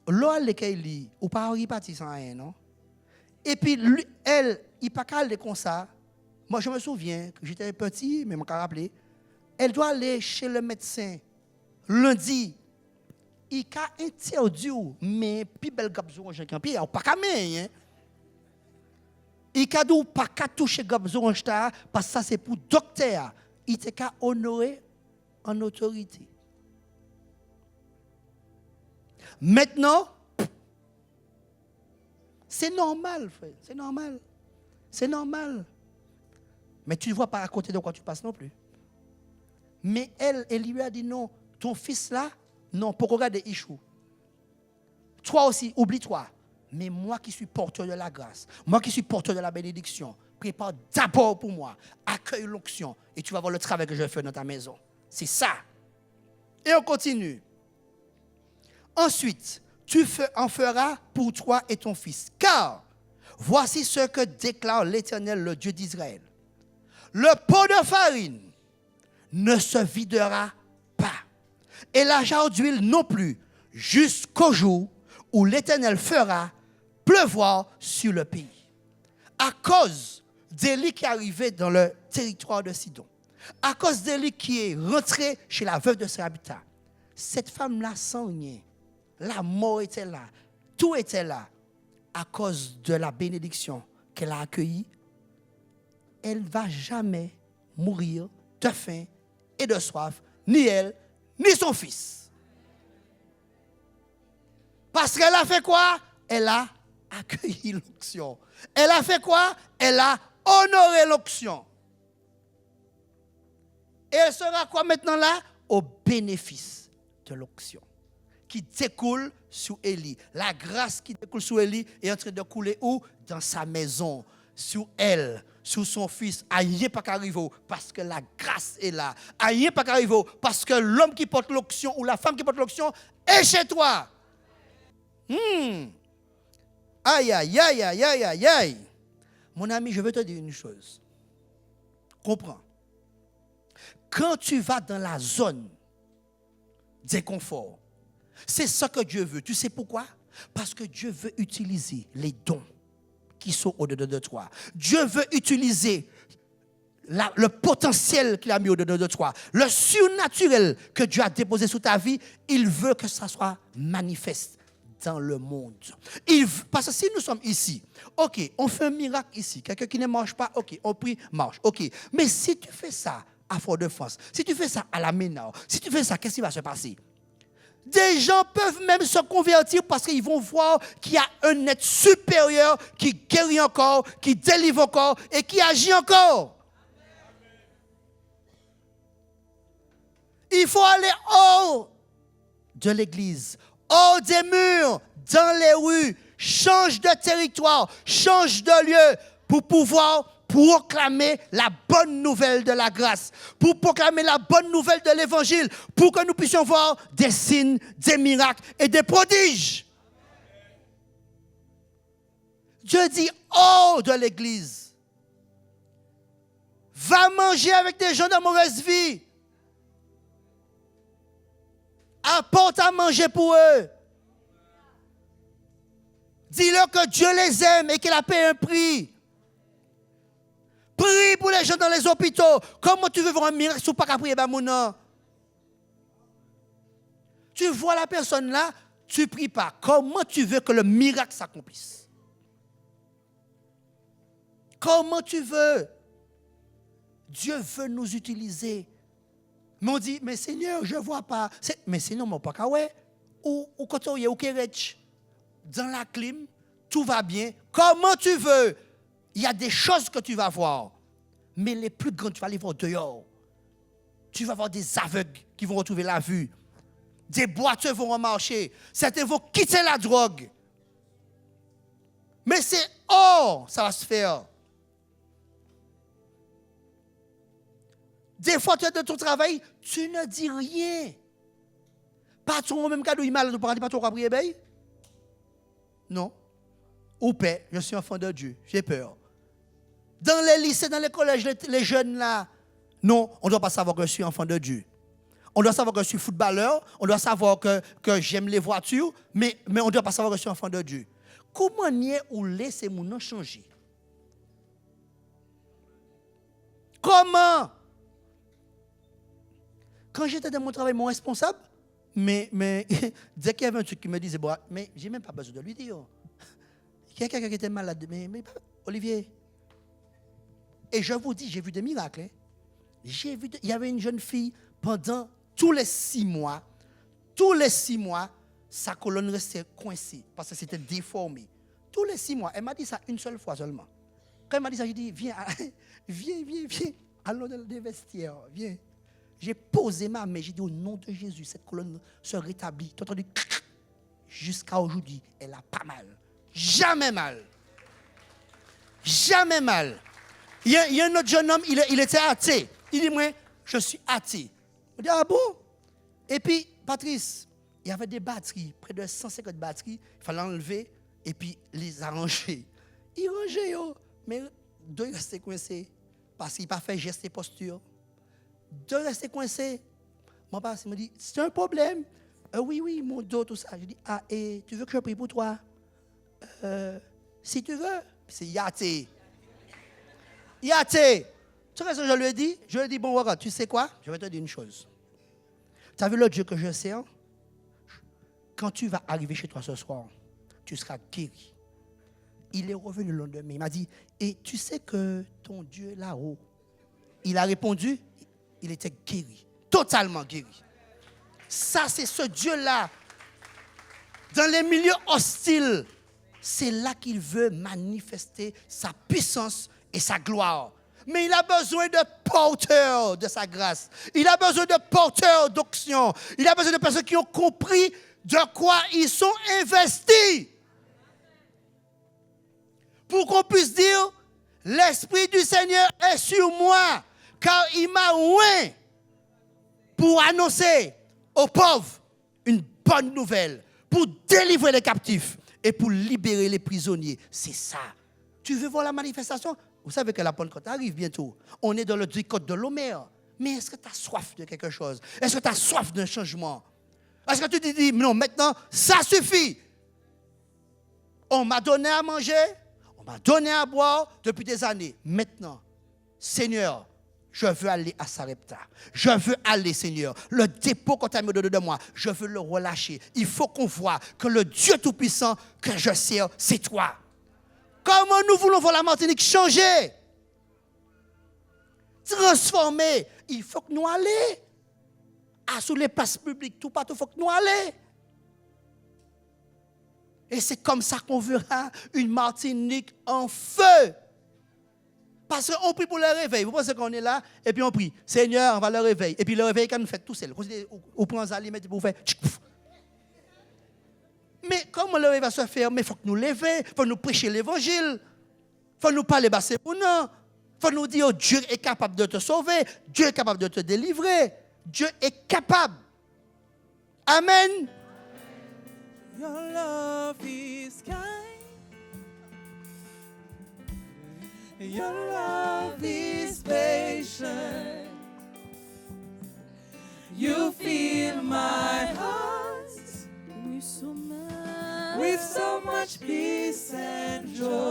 l'eau laquelle il ou pas reparti sans rien, non? Et puis lui, elle, il pas qu'à aller comme ça. Moi je me souviens que j'étais petit, mais je me rappelle, elle doit aller chez le médecin lundi. Il a interdit mais plus belle gabzo en janvier, puis pas qu'à hein. Il a dit pas qu'à toucher gabzo en parce que ça c'est pour docteur. Il était qu'à honorer en autorité. Maintenant, c'est normal, frère. C'est normal. C'est normal. Mais tu ne vois pas à côté de quoi tu passes non plus. Mais elle lui a dit non, ton fils là, non, pour regarder Ichou. Toi aussi, oublie-toi. Mais moi qui suis porteur de la grâce, moi qui suis porteur de la bénédiction, prépare d'abord pour moi, accueille l'onction et tu vas voir le travail que je fais dans ta maison. C'est ça. Et on continue. Ensuite, tu en feras pour toi et ton fils. Car, voici ce que déclare l'Éternel, le Dieu d'Israël. Le pot de farine ne se videra pas, et la jarre d'huile non plus, jusqu'au jour où l'Éternel fera pleuvoir sur le pays. À cause d'Élie qui est arrivé dans le territoire de Sidon, à cause d'Élie qui est rentré chez la veuve de Sarepta, cette femme-là sans rien, la mort était là, tout était là, à cause de la bénédiction qu'elle a accueillie, elle ne va jamais mourir de faim et de soif, ni elle, ni son fils. Parce qu'elle a fait quoi? Elle a accueilli l'onction. Elle a fait quoi? Elle a honoré l'onction. Et elle sera quoi maintenant là? au bénéfice de l'onction qui découle sur Élie. La grâce qui découle sur Élie est en train de couler où? Dans sa maison, sur elle, sur son fils. Rien pas qu'arriver parce que la grâce est là. Rien pas qu'arriver parce que l'homme qui porte l'onction ou la femme qui porte l'onction est chez toi. Aïe, aïe, aïe, aïe, aïe, aïe, aïe. Mon ami, je veux te dire une chose. Comprends. Quand tu vas dans la zone d'inconfort, c'est ça que Dieu veut. Tu sais pourquoi? Parce que Dieu veut utiliser les dons qui sont au-dedans de toi. Dieu veut utiliser le potentiel qu'il a mis au-dedans de toi. Le surnaturel que Dieu a déposé sur ta vie, il veut que ça soit manifeste dans le monde. Parce que si nous sommes ici, ok, on fait un miracle ici. Quelqu'un qui ne marche pas, ok, on prie, marche, ok. Mais si tu fais ça à Fort-de-France, si tu fais ça à la Ménard, si tu fais ça, qu'est-ce qui va se passer? Des gens peuvent même se convertir parce qu'ils vont voir qu'il y a un être supérieur qui guérit encore, qui délivre encore et qui agit encore. Il faut aller hors de l'église, hors des murs, dans les rues, change de territoire, change de lieu pour pouvoir proclamer la bonne nouvelle de la grâce, pour proclamer la bonne nouvelle de l'évangile, pour que nous puissions voir des signes, des miracles et des prodiges. Dieu dit hors de l'église. Va manger avec des gens de mauvaise vie. Apporte à manger pour eux. Dis-leur que Dieu les aime et qu'il a payé un prix. Prie pour les gens dans les hôpitaux. Comment tu veux voir un miracle si tu n'as pas prier pour mon? Tu vois la personne là, tu ne pries pas. Comment tu veux que le miracle s'accomplisse? Comment tu veux? Dieu veut nous utiliser. Mais on dit, mais Seigneur, je ne vois pas. Mais Seigneur, mon pas ouais. Ou quand tu es au Kéretch, dans la clim, tout va bien. Comment tu veux? Il y a des choses que tu vas voir. Mais les plus grandes, tu vas les voir dehors. Tu vas voir des aveugles qui vont retrouver la vue. Des boiteux vont remarcher. Certains vont quitter la drogue. Mais c'est hors, ça va se faire. Des fois, tu es dans ton travail, tu ne dis rien. Patron, même cadeau, il est malade, tu ne pas ton prier, non. Ou paix, je suis enfant de Dieu, j'ai peur. Dans les lycées, dans les collèges, les jeunes là, non, on ne doit pas savoir que je suis enfant de Dieu. On doit savoir que je suis footballeur, on doit savoir que j'aime les voitures, mais on ne doit pas savoir que je suis enfant de Dieu. Comment nier ou laisser mon nom changer? Comment? Quand j'étais dans mon travail, mon responsable, mais dès qu'il y avait un truc qui me disait, bon, mais je n'ai même pas besoin de lui dire. Il y a quelqu'un qui était malade, mais Olivier. Et je vous dis, j'ai vu des miracles. Hein. Il y avait une jeune fille, pendant tous les 6 mois, sa colonne restait coincée parce que c'était déformé. Tous les 6 mois, elle m'a dit ça une seule fois seulement. Quand elle m'a dit ça, j'ai dit, viens, allons dans le vestiaire, viens. J'ai posé ma main, j'ai dit au nom de Jésus, cette colonne se rétablit. Tu as entendu? Jusqu'à aujourd'hui, elle a pas mal. Jamais mal. Jamais mal. Il y a un autre jeune homme, il était athée. Il dit, moi, je suis athée. Je dis, ah bon? Et puis, Patrice, il y avait des batteries, près de 150 batteries. Il fallait enlever et puis les arranger. Il rangeait, mais deux restaient coincés parce qu'il n'a pas fait geste et posture. Deux restaient coincés. Mon père me dit, c'est un problème. Oui, mon dos, tout ça. Je dis, ah, et tu veux que je prie pour toi? Si tu veux. C'est Yaté. Yaté. Tu sais ce que je lui ai dit? Je lui ai dit, bon, regarde, tu sais quoi? Je vais te dire une chose. Tu as vu le Dieu que je sers? Quand tu vas arriver chez toi ce soir, tu seras guéri. Il est revenu le lendemain. Il m'a dit, et tu sais que ton Dieu est là-haut. Il a répondu, il était guéri. Totalement guéri. Ça, c'est ce Dieu-là. Dans les milieux hostiles, c'est là qu'il veut manifester sa puissance et sa gloire. Mais il a besoin de porteurs de sa grâce. Il a besoin de porteurs d'onction. Il a besoin de personnes qui ont compris de quoi ils sont investis. Pour qu'on puisse dire, l'Esprit du Seigneur est sur moi, car il m'a oint pour annoncer aux pauvres une bonne nouvelle, pour délivrer les captifs et pour libérer les prisonniers. C'est ça. Tu veux voir la manifestation? Vous savez que la Pentecôte arrive bientôt. On est dans le décote de l'Homère. Mais est-ce que tu as soif de quelque chose? Est-ce que tu as soif d'un changement? Est-ce que tu te dis, non, maintenant, ça suffit. On m'a donné à manger, on m'a donné à boire depuis des années. Maintenant, Seigneur, je veux aller à Sarepta. Je veux aller, Seigneur. Le dépôt qu'on t'a mis de moi, je veux le relâcher. Il faut qu'on voit que le Dieu Tout-Puissant que je sers, c'est toi. Comment nous voulons voir la Martinique changer? Transformer. Il faut que nous allions. Sous les places publiques, tout partout, il faut que nous allions. Et c'est comme ça qu'on verra une Martinique en feu. Parce qu'on prie pour le réveil. Vous pensez qu'on est là, et puis on prie. Seigneur, on va le réveil. Et puis le réveil, quand nous fait tout seul. On prend un aliment pour faire. Mais comment le réveil va se faire? Mais il faut que nous levions, il faut nous prêcher l'évangile. Il faut nous parler bassé pour nous. Il faut nous dire, Dieu est capable de te sauver. Dieu est capable de te délivrer. Dieu est capable. Amen. Your love is kind. Your love is patient. You fill my heart with so much peace and joy.